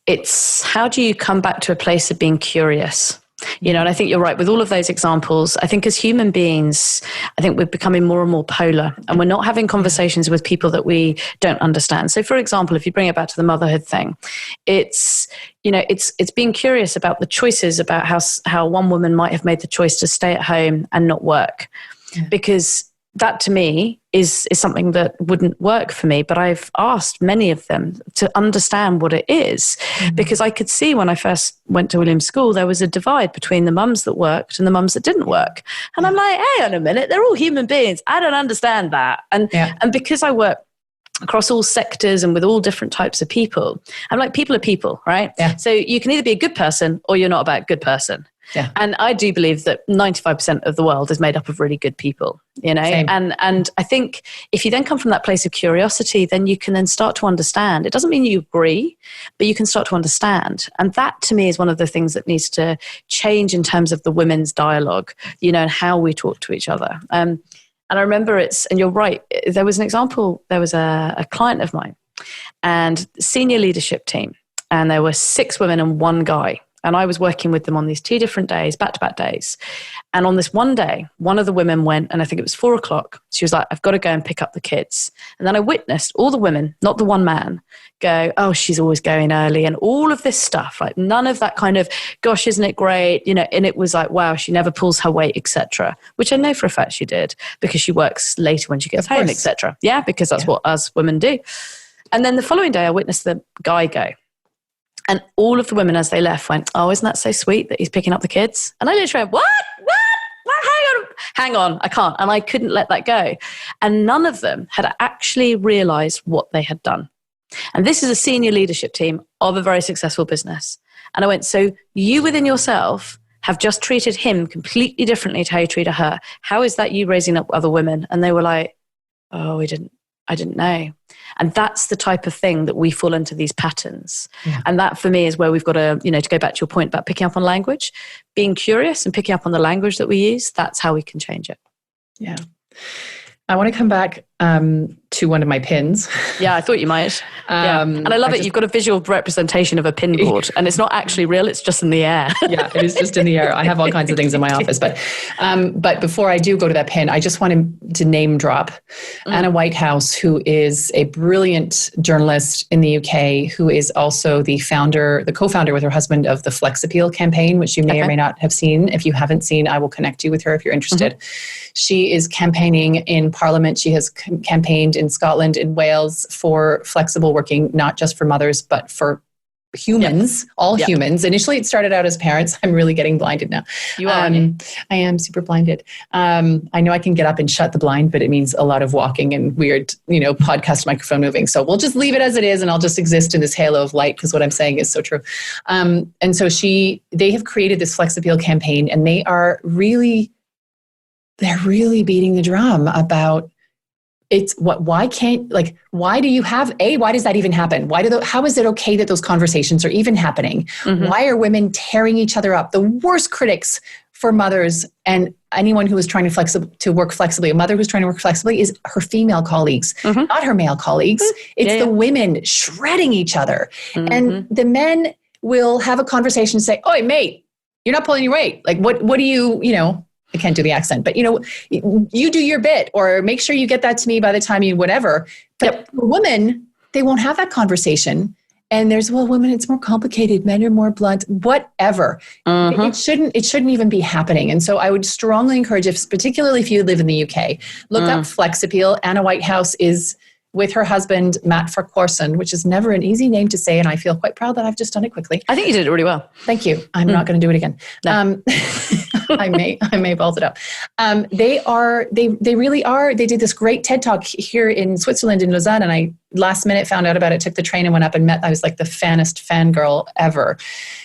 it's how do you come back to a place of being curious? And I think you're right with all of those examples. I think as human beings, I think we're becoming more and more polar, and we're not having conversations with people that we don't understand. So for example, if you bring it back to the motherhood thing, it's being curious about the choices, about how one woman might have made the choice to stay at home and not work, because that to me is something that wouldn't work for me. But I've asked many of them to understand what it is, because I could see when I first went to William's school, there was a divide between the mums that worked and the mums that didn't work. And I'm like, hey, on a minute, they're all human beings. I don't understand that. And because I work across all sectors and with all different types of people. I'm like, people are people, right? Yeah. So you can either be a good person or you're not about good person. Yeah. And I do believe that 95% of the world is made up of really good people, you know? Same. And I think if you then come from that place of curiosity, then you can then start to understand. It doesn't mean you agree, but you can start to understand. And that to me is one of the things that needs to change in terms of the women's dialogue, you know, and how we talk to each other. And I remember and you're right, there was an example, there was a client of mine and senior leadership team, and there were 6 women and 1 guy. And I was working with them on these 2 different days, back-to-back days. And on this one day, one of the women went, and I think it was 4:00. She was like, I've got to go and pick up the kids. And then I witnessed all the women, not the one man, go, oh, she's always going early. And all of this stuff, like none of that kind of, gosh, isn't it great? You know, and it was like, wow, she never pulls her weight, etc. Which I know for a fact she did, because she works later when she gets home, etc. Yeah, because that's what us women do. And then the following day, I witnessed the guy go. And all of the women, as they left, went, oh, isn't that so sweet that he's picking up the kids? And I literally went, what? Hang on, I can't. And I couldn't let that go. And none of them had actually realized what they had done. And this is a senior leadership team of a very successful business. And I went, so you within yourself have just treated him completely differently to how you treated her. How is that you raising up other women? And they were like, oh, I didn't know. And that's the type of thing that we fall into, these patterns. Yeah. And that for me is where we've got to, you know, to go back to your point about picking up on language, being curious and picking up on the language that we use, that's how we can change it. Yeah. I want to come back to one of my pins. Yeah, I thought you might. And I love it. You've got a visual representation of a pin board, and it's not actually real. It's just in the air. Yeah, it is just in the air. I have all kinds of things in my office. But before I do go to that pin, I just wanted to name drop Anna Whitehouse, who is a brilliant journalist in the UK, who is also the co-founder with her husband of the Flex Appeal campaign, which you may or may not have seen. If you haven't seen, I will connect you with her if you're interested. She is campaigning in Parliament. She has campaigned in Scotland, in Wales, for flexible working, not just for mothers, but for humans, all humans. Initially, it started out as parents. I'm really getting blinded now. You are. I am super blinded. I know I can get up and shut the blind, but it means a lot of walking and weird, podcast microphone moving. So we'll just leave it as it is, and I'll just exist in this halo of light, because what I'm saying is so true. And so they have created this Flex Appeal campaign, and they're really beating the drum about why does that even happen? How is it okay that those conversations are even happening? Why are women tearing each other up? The worst critics for mothers and anyone who is trying to work flexibly, a mother who's trying to work flexibly, is her female colleagues, not her male colleagues. It's the women shredding each other. And the men will have a conversation and say, "Oi, mate, you're not pulling your weight. Like, what do you, I can't do the accent, but you do your bit, or make sure you get that to me by the time you whatever." But for women, they won't have that conversation. And there's, women, it's more complicated. Men are more blunt, whatever. It shouldn't even be happening. And so I would strongly encourage, particularly if you live in the UK, look up Flex Appeal. Anna Whitehouse is with her husband, Matt Farquharson, which is never an easy name to say. And I feel quite proud that I've just done it quickly. I think you did it really well. Thank you. I'm not going to do it again. No. I may vault it up. They really are. They did this great TED Talk here in Switzerland, in Lausanne, and I last minute found out about it, took the train and went up and met. I was like the fangirl ever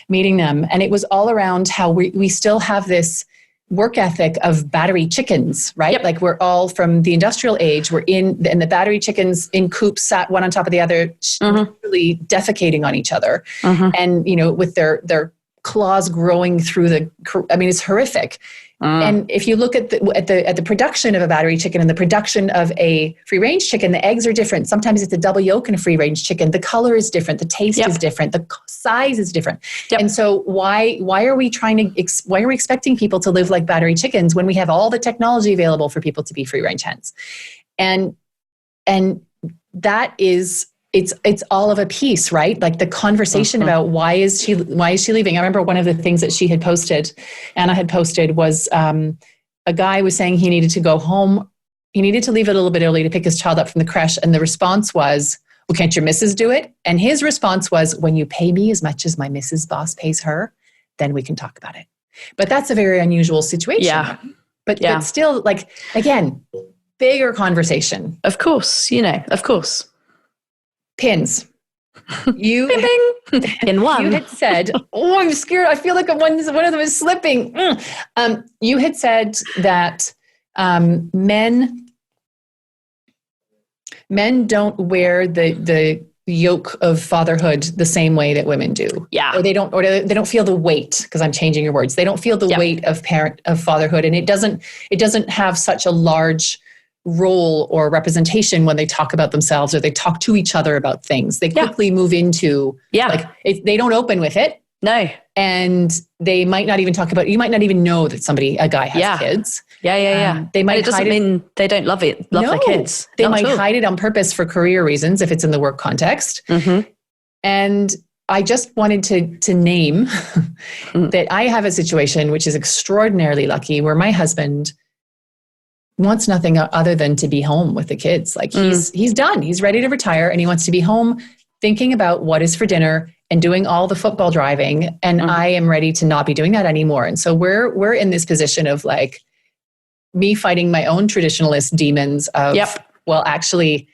meeting them. And it was all around how we still have this work ethic of battery chickens, right? Yep. Like we're all from the industrial age. We're and the battery chickens in coops sat one on top of the other, really defecating on each other. And, with their claws growing through it's horrific. And if you look at the production of a battery chicken and the production of a free range chicken, the eggs are different. Sometimes it's a double yolk in a free range chicken. The color is different. The taste is different. The size is different. And so why are we expecting people to live like battery chickens when we have all the technology available for people to be free range hens? And that is, it's all of a piece, right? Like the conversation about why is she leaving? I remember one of the things that Anna had posted was a guy was saying he needed to go home. He needed to leave a little bit early to pick his child up from the creche. And the response was, well, can't your missus do it? And his response was, when you pay me as much as my missus boss pays her, then we can talk about it. But that's a very unusual situation. Yeah. But still, like, again, bigger conversation. Of course, of course. Pins. You Bing, bing. Pin one. You had said, "Oh, I'm scared. I feel like one of them is slipping." You had said that men don't wear the yoke of fatherhood the same way that women do. Yeah. Or they don't feel the weight, because I'm changing your words. They don't feel the weight of fatherhood, and it doesn't have such a large role or representation when they talk about themselves or they talk to each other about things. They quickly move into they don't open with it. No. And they might not even talk about, you might not even know that a guy has kids. Yeah. They might it doesn't mean they don't love their kids. They might hide it on purpose for career reasons if it's in the work context. Mm-hmm. And I just wanted to name that I have a situation which is extraordinarily lucky, where my husband wants nothing other than to be home with the kids. Like he's done. He's ready to retire, and he wants to be home thinking about what is for dinner and doing all the football driving. And I am ready to not be doing that anymore. And so we're in this position of like me fighting my own traditionalist demons of, well, actually,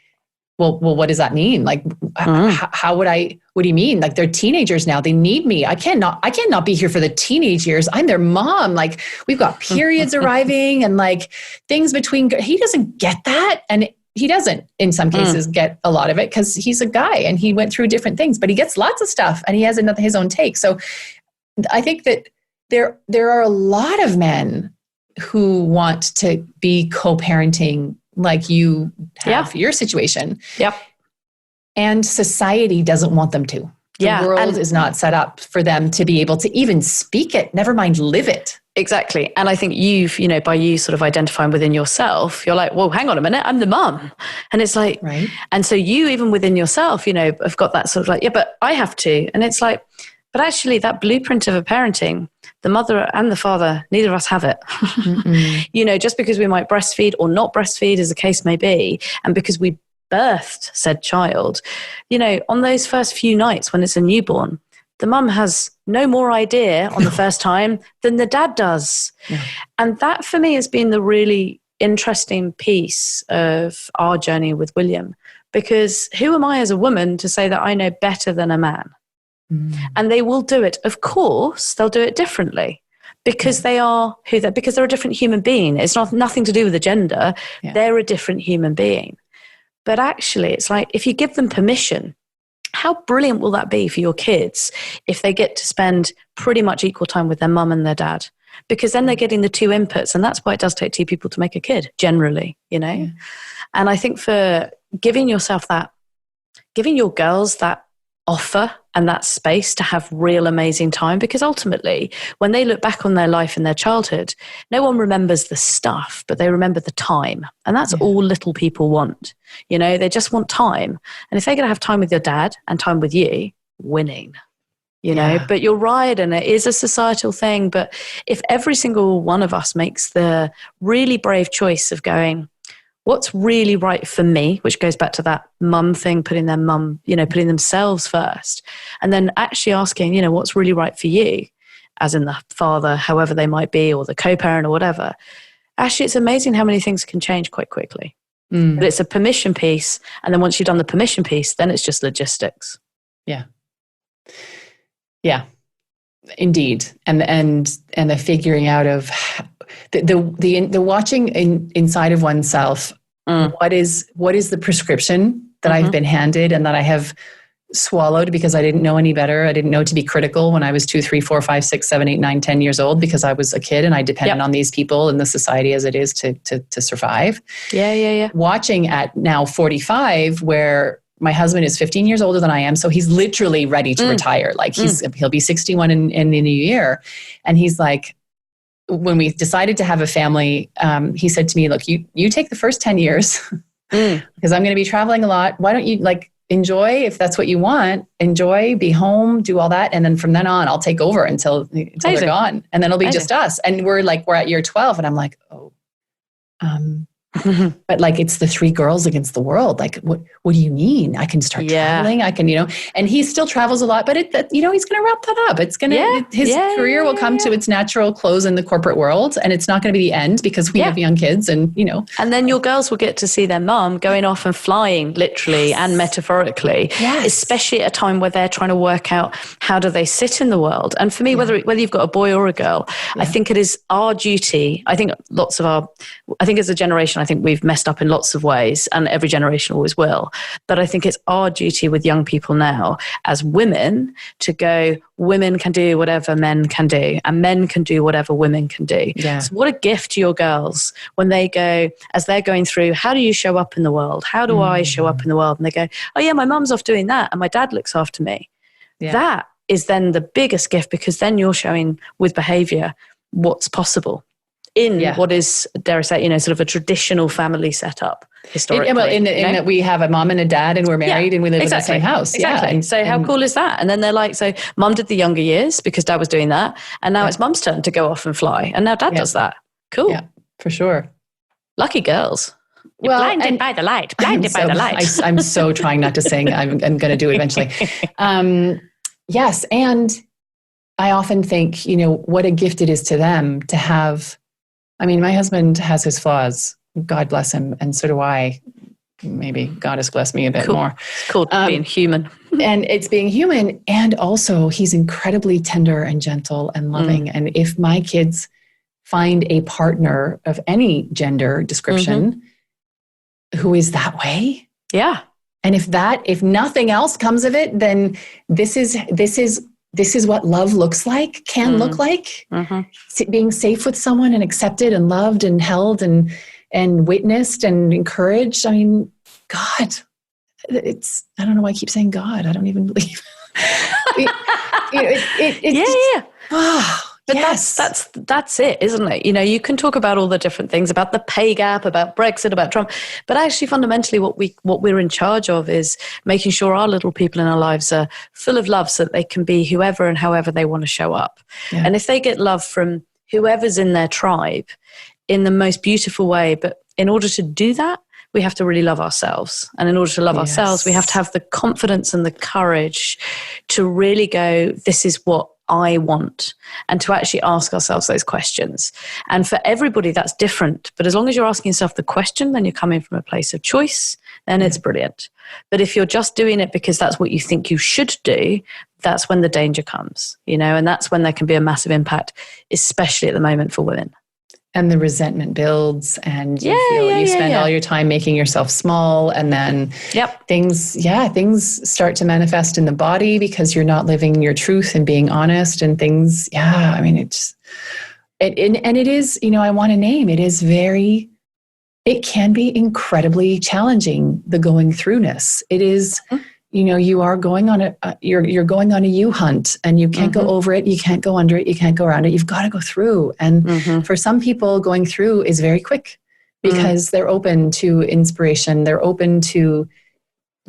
well, what does that mean? Like, what do you mean? Like, they're teenagers now. They need me. I cannot be here for the teenage years. I'm their mom. Like, we've got periods arriving and like things between. He doesn't get that. And he doesn't, in some cases, get a lot of it because he's a guy and he went through different things, but he gets lots of stuff and he has his own take. So I think that there are a lot of men who want to be co-parenting like you have your situation. Yep. And society doesn't want them to. The world is not set up for them to be able to even speak it, never mind live it. Exactly. And I think by you sort of identifying within yourself, you're like, well, hang on a minute, I'm the mum. And it's like, right. And so you, even within yourself, have got that sort of like, yeah, but I have to. And it's like, but actually that blueprint of a parenting, the mother and the father, neither of us have it. Just because we might breastfeed or not breastfeed, as the case may be, and because we birthed said child, on those first few nights when it's a newborn, the mum has no more idea on the first time than the dad does. Yeah. And that for me has been the really interesting piece of our journey with William, because who am I as a woman to say that I know better than a man? And they will do it. Of course, they'll do it differently because they are because they're a different human being. It's nothing to do with the gender. Yeah. They're a different human being. But actually, it's like if you give them permission, how brilliant will that be for your kids if they get to spend pretty much equal time with their mum and their dad? Because then they're getting the two inputs, and that's why it does take two people to make a kid, generally, Yeah. And I think for giving your girls that offer and that space to have real amazing time, because ultimately when they look back on their life and their childhood, no one remembers the stuff, but they remember the time. And that's all little people want. They just want time. And if they're going to have time with your dad and time with you, winning, but you're right. And it is a societal thing. But if every single one of us makes the really brave choice of going, what's really right for me, which goes back to that mum thing, putting themselves first, and then actually asking, what's really right for you, as in the father, however they might be, or the co-parent or whatever. Actually, it's amazing how many things can change quite quickly. But it's a permission piece. And then once you've done the permission piece, then it's just logistics. Yeah. Yeah, indeed. And the figuring out of the watching inside of oneself. What is the prescription that I've been handed and that I have swallowed because I didn't know any better. I didn't know to be critical when I was 2, 3, 4, 5, 6, 7, 8, 9, 10 years old, because I was a kid and I depended on these people and the society as it is to survive. Yeah. Watching at now 45, where my husband is 15 years older than I am. So he's literally ready to retire. Like he'll be 61 in the new year. And he's like, when we decided to have a family, he said to me, look, you take the first 10 years because I'm going to be traveling a lot. Why don't you enjoy, if that's what you want, enjoy, be home, do all that. And then from then on, I'll take over until they're gone. And then it'll be just us. And we're at year 12. And I'm like, But like, it's the three girls against the world. Like, what do you mean? I can start traveling. I can, and he still travels a lot, but he's going to wrap that up. It's going to, his career will come to its natural close in the corporate world. And it's not going to be the end because we have young kids and. And then your girls will get to see their mum going off and flying literally and metaphorically, especially at a time where they're trying to work out how do they sit in the world. And for me, whether you've got a boy or a girl, I think it is our duty. I think as a generation, I think we've messed up in lots of ways, and every generation always will. But I think it's our duty with young people now as women to go, women can do whatever men can do, and men can do whatever women can do. Yeah. So what a gift to your girls when they go, as they're going through, how do you show up in the world? How do I show up in the world? And they go, oh yeah, my mum's off doing that and my dad looks after me. Yeah. That is then the biggest gift, because then you're showing with behavior what's possible in what is, dare I say, sort of a traditional family setup historically. In that we have a mom and a dad and we're married and we live in the same house. Exactly. Yeah. So how cool is that? And then they're like, so mum did the younger years because dad was doing that. And now it's mum's turn to go off and fly. And now dad does that. Cool. Yeah, for sure. Lucky girls. You're blinded by the light. Blinded by the light. I'm so trying not to sing. I'm going to do it eventually. Yes. And I often think, what a gift it is to them to have. I mean, my husband has his flaws, God bless him, and so do I. Maybe God has blessed me a bit more. It's called being human. And it's being human. And also, he's incredibly tender and gentle and loving. And if my kids find a partner of any gender description who is that way. Yeah. And if nothing else comes of it, then this is what love looks like, can look like. Being safe with someone and accepted and loved and held and witnessed and encouraged. I mean, God, I don't know why I keep saying God. I don't even believe But that's it, isn't it? You can talk about all the different things, about the pay gap, about Brexit, about Trump, but actually fundamentally what we're in charge of is making sure our little people in our lives are full of love so that they can be whoever and however they want to show up. Yeah. And if they get love from whoever's in their tribe in the most beautiful way, but in order to do that, we have to really love ourselves. And in order to love ourselves, we have to have the confidence and the courage to really go, this is what I want, and to actually ask ourselves those questions. And for everybody, that's different. But as long as you're asking yourself the question, then you're coming from a place of choice, then it's brilliant. But if you're just doing it because that's what you think you should do, that's when the danger comes, and that's when there can be a massive impact, especially at the moment for women. And the resentment builds and you spend all your time making yourself small, and then things start to manifest in the body because you're not living your truth and being honest, and things, I mean, it is, I want to name, it can be incredibly challenging, the going throughness. It is, you are going on you're going on a U-hunt, and you can't go over it. You can't go under it. You can't go around it. You've got to go through. And for some people, going through is very quick because they're open to inspiration. They're open to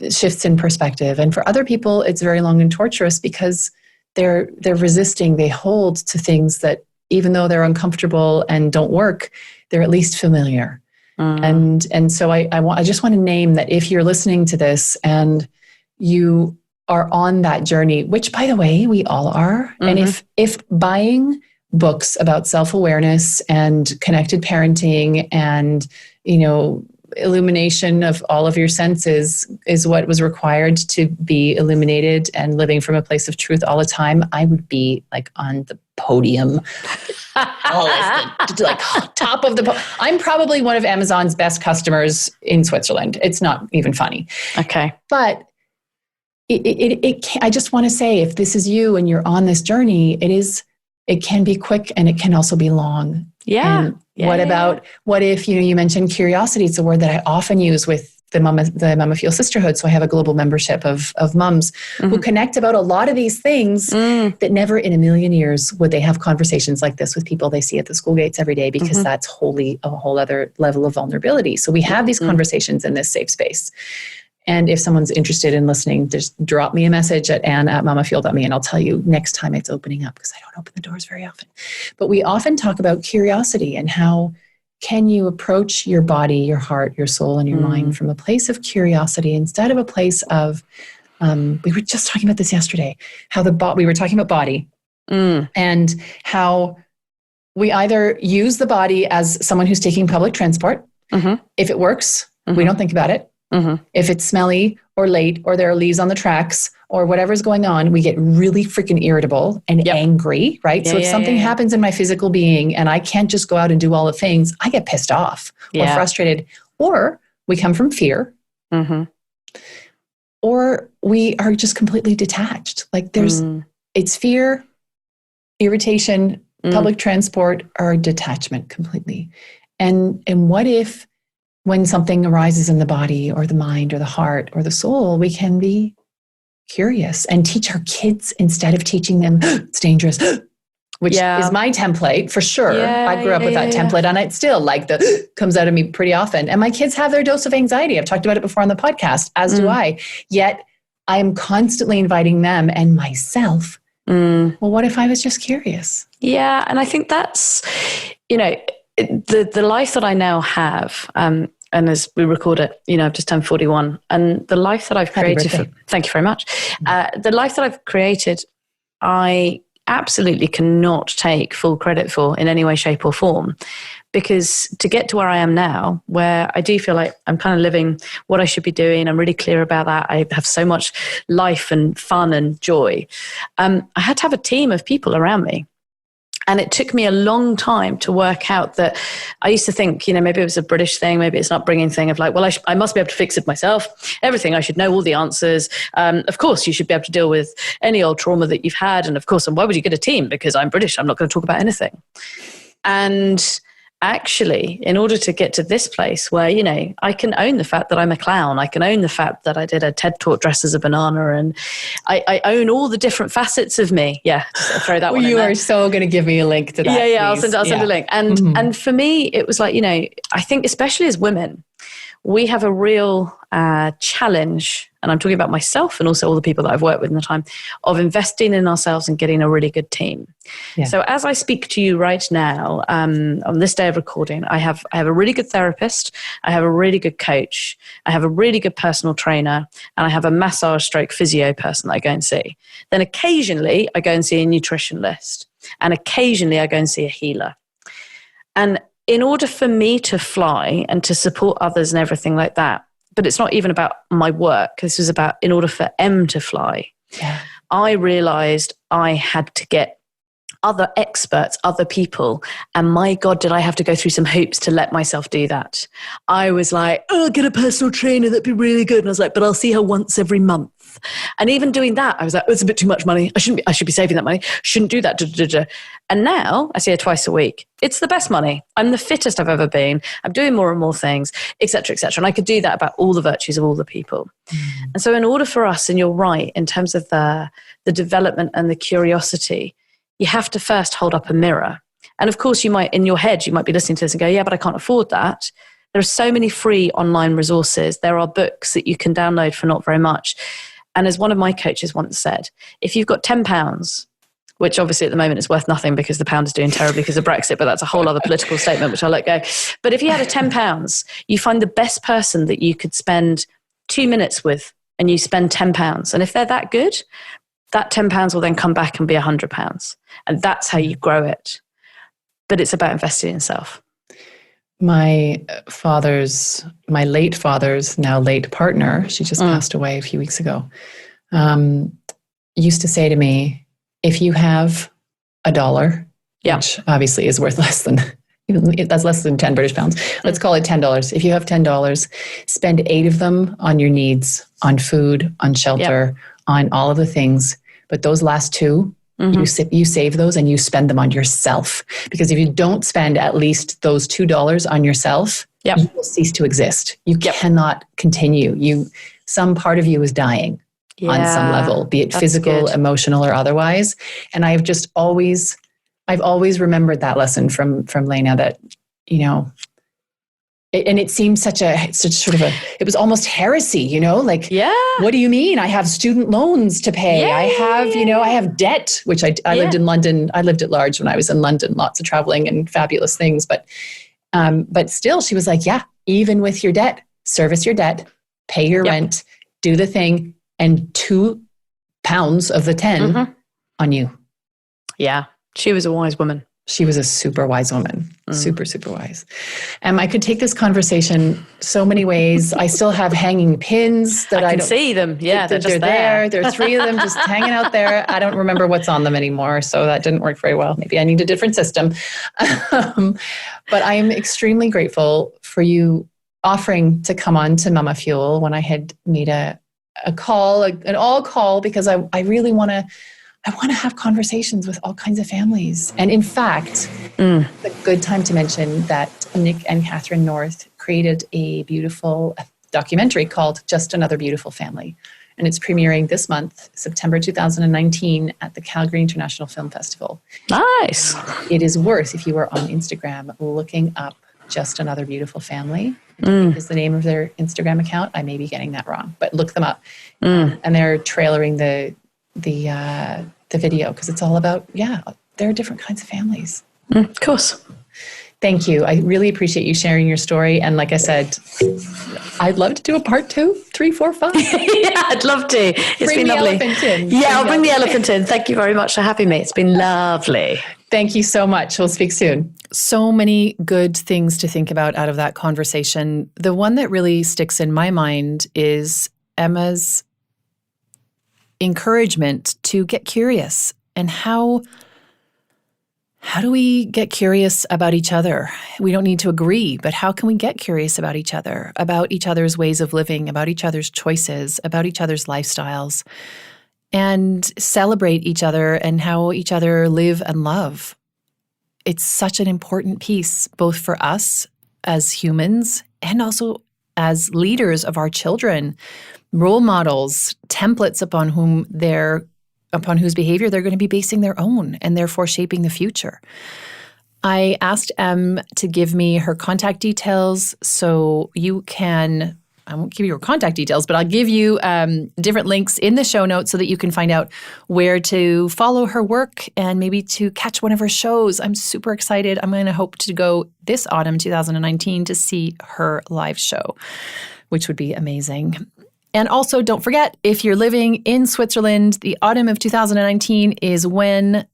shifts in perspective. And for other people, it's very long and torturous because they're resisting. They hold to things that, even though they're uncomfortable and don't work, they're at least familiar. And so I just want to name that if you're listening to this and you are on that journey, which, by the way, we all are. And if buying books about self-awareness and connected parenting and, illumination of all of your senses is what was required to be illuminated and living from a place of truth all the time, I would be like on the podium. Like top of the I'm probably one of Amazon's best customers in Switzerland. It's not even funny. Okay. But I just want to say, if this is you and you're on this journey, it can be quick and it can also be long. Yeah. And what if, you mentioned curiosity? It's a word that I often use with the MamaFuel sisterhood. So I have a global membership of mums who connect about a lot of these things that never in a million years would they have conversations like this with people they see at the school gates every day, because that's a whole other level of vulnerability. So we have these conversations in this safe space. And if someone's interested in listening, just drop me a message at ann@mamafuel.me and I'll tell you next time it's opening up, because I don't open the doors very often. But we often talk about curiosity and how can you approach your body, your heart, your soul, and your mind from a place of curiosity instead of a place of, we were just talking about this yesterday, how we were talking about body and how we either use the body as someone who's taking public transport. If it works, we don't think about it. If it's smelly or late or there are leaves on the tracks or whatever's going on, we get really freaking irritable and angry, right? So if something happens in my physical being and I can't just go out and do all the things, I get pissed off or frustrated. Or we come from fear. Or we are just completely detached. Like it's fear, irritation, public transport, or detachment completely. And what if when something arises in the body or the mind or the heart or the soul, we can be curious and teach our kids instead of teaching them it's dangerous, which is my template for sure. I grew up with that template and it still comes out of me pretty often. And my kids have their dose of anxiety. I've talked about it before on the podcast, as do I. Yet I am constantly inviting them and myself. Well, what if I was just curious? Yeah. And I think that's, the life that I now have, and as we record it, I've just turned 41, and the life that I've created, thank you very much. The life that I've created, I absolutely cannot take full credit for in any way, shape or form, because to get to where I am now, where I do feel like I'm kind of living what I should be doing, I'm really clear about that. I have so much life and fun and joy. I had to have a team of people around me. And it took me a long time to work out that I used to think, maybe it was a British thing, maybe it's an upbringing thing of like, well, I must be able to fix it myself. Everything, I should know all the answers. Of course, you should be able to deal with any old trauma that you've had. And of course, and why would you get a team? Because I'm British, I'm not going to talk about anything. And actually, in order to get to this place where, I can own the fact that I'm a clown. I can own the fact that I did a TED talk dressed as a banana, and I own all the different facets of me. Yeah, just throw that one in there. You are so going to give me a link to that. Yeah, I'll send a link. And for me, it was like, I think especially as women, we have a real challenge, and I'm talking about myself and also all the people that I've worked with in the time, of investing in ourselves and getting a really good team. Yeah. So as I speak to you right now, on this day of recording, I have a really good therapist, I have a really good coach, I have a really good personal trainer, and I have a massage stroke physio person that I go and see. Then occasionally I go and see a nutritionist, and occasionally I go and see a healer. And in order for me to fly and to support others and everything like that, but it's not even about my work. This was about in order for M to fly. Yeah. I realized I had to get other experts, other people. And my God, did I have to go through some hoops to let myself do that. I was like, oh, get a personal trainer. That'd be really good. And I was like, but I'll see her once every month. And even doing that, I was like, oh, it's a bit too much money. I should be saving that money. Shouldn't do that. And now I see her twice a week. It's the best money. I'm the fittest I've ever been. I'm doing more and more things, et cetera, et cetera. And I could do that about all the virtues of all the people. And so in order for us, and you're right, in terms of the development and the curiosity, you have to first hold up a mirror. And of course, you might, in your head, you might be listening to this and go, yeah, but I can't afford that. There are so many free online resources. There are books that you can download for not very much. And as one of my coaches once said, if you've got £10, which obviously at the moment is worth nothing because the pound is doing terribly because of Brexit, but that's a whole other political statement, which I'll let go. But if you had a £10, you find the best person that you could spend 2 minutes with, and you spend £10. And if they're that good, that £10 will then come back and be £100. And that's how you grow it. But it's about investing in self. My late father's now late partner, she just passed away a few weeks ago, used to say to me, if you have $1, which obviously is worth less than, that's less than 10 British pounds. Let's call it $10. If you have $10, spend 8 of them on your needs, on food, on shelter, on all of the things. But those last 2, you save those and you spend them on yourself. Because if you don't spend at least those $2 on yourself, you will cease to exist. You cannot continue. Some part of you is dying on some level, be it physical, emotional, or otherwise. And I've always remembered that lesson from Lena, that, and it seemed such sort of it was almost heresy, what do you mean? I have student loans to pay. I have debt, which I lived in London. I lived at large when I was in London, lots of traveling and fabulous things. But But still, she was like, yeah, even with your debt, service your debt, pay your rent, do the thing, and 2 pounds of the 10 on you. Yeah. She was a wise woman. She was a super wise woman, super, super wise. I could take this conversation so many ways. I still have hanging pins that I can see them. Yeah, they're just there. There are 3 of them just hanging out there. I don't remember what's on them anymore, so that didn't work very well. Maybe I need a different system. But I'm extremely grateful for you offering to come on to MamaFuel when I had made a call, an all call, because I really want to have conversations with all kinds of families. And in fact, it's a good time to mention that Nick and Catherine North created a beautiful documentary called Just Another Beautiful Family. And it's premiering this month, September 2019, at the Calgary International Film Festival. Nice. It is worth, if you are on Instagram, looking up Just Another Beautiful Family. Is the name of their Instagram account. I may be getting that wrong, but look them up. And they're trailering the video, because it's all about, there are different kinds of families. Of course. Thank you. I really appreciate you sharing your story. And like I said, I'd love to do a part 2, 3, 4, 5. Yeah, I'd love to. It's been lovely. I'll bring the elephant in. Thank you very much for having me. It's been lovely. Thank you so much. We'll speak soon. So many good things to think about out of that conversation. The one that really sticks in my mind is Emma's encouragement to get curious. And how do we get curious about each other? We don't need to agree, but how can we get curious about each other's ways of living, about each other's choices, about each other's lifestyles, and celebrate each other and how each other live and love? It's such an important piece, both for us as humans and also as leaders of our children, role models, templates upon whose behavior they're going to be basing their own and therefore shaping the future. I asked Em to give me her contact details so you can, I won't give you her contact details, but I'll give you different links in the show notes so that you can find out where to follow her work and maybe to catch one of her shows. I'm super excited. I'm going to hope to go this autumn 2019 to see her live show, which would be amazing. And also, don't forget, if you're living in Switzerland, the autumn of 2019 is when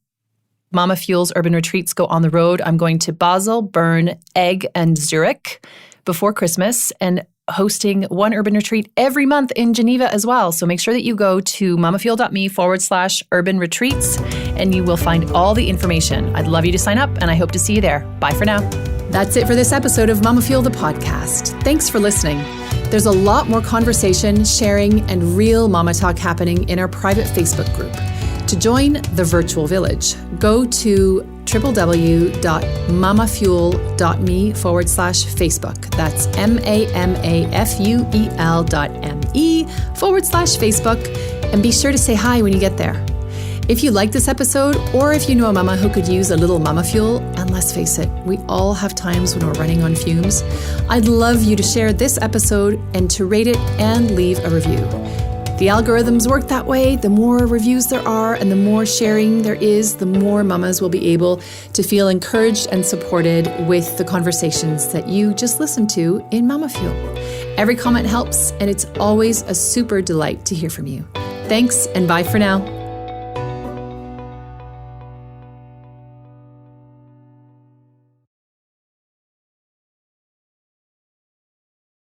MamaFuel's urban retreats go on the road. I'm going to Basel, Bern, Egg, and Zurich before Christmas, and hosting one urban retreat every month in Geneva as well. So make sure that you go to mamafuel.me/urban retreats, and you will find all the information. I'd love you to sign up, and I hope to see you there. Bye for now. That's it for this episode of MamaFuel, the podcast. Thanks for listening. There's a lot more conversation, sharing, and real mama talk happening in our private Facebook group. To join the virtual village, go to www.mamafuel.me/Facebook. That's MAMAFUEL.me/Facebook. And be sure to say hi when you get there. If you like this episode, or if you know a mama who could use a little mama fuel, and let's face it, we all have times when we're running on fumes, I'd love you to share this episode and to rate it and leave a review. The algorithms work that way. The more reviews there are and the more sharing there is, the more mamas will be able to feel encouraged and supported with the conversations that you just listened to in MamaFuel. Every comment helps, and it's always a super delight to hear from you. Thanks, and bye for now.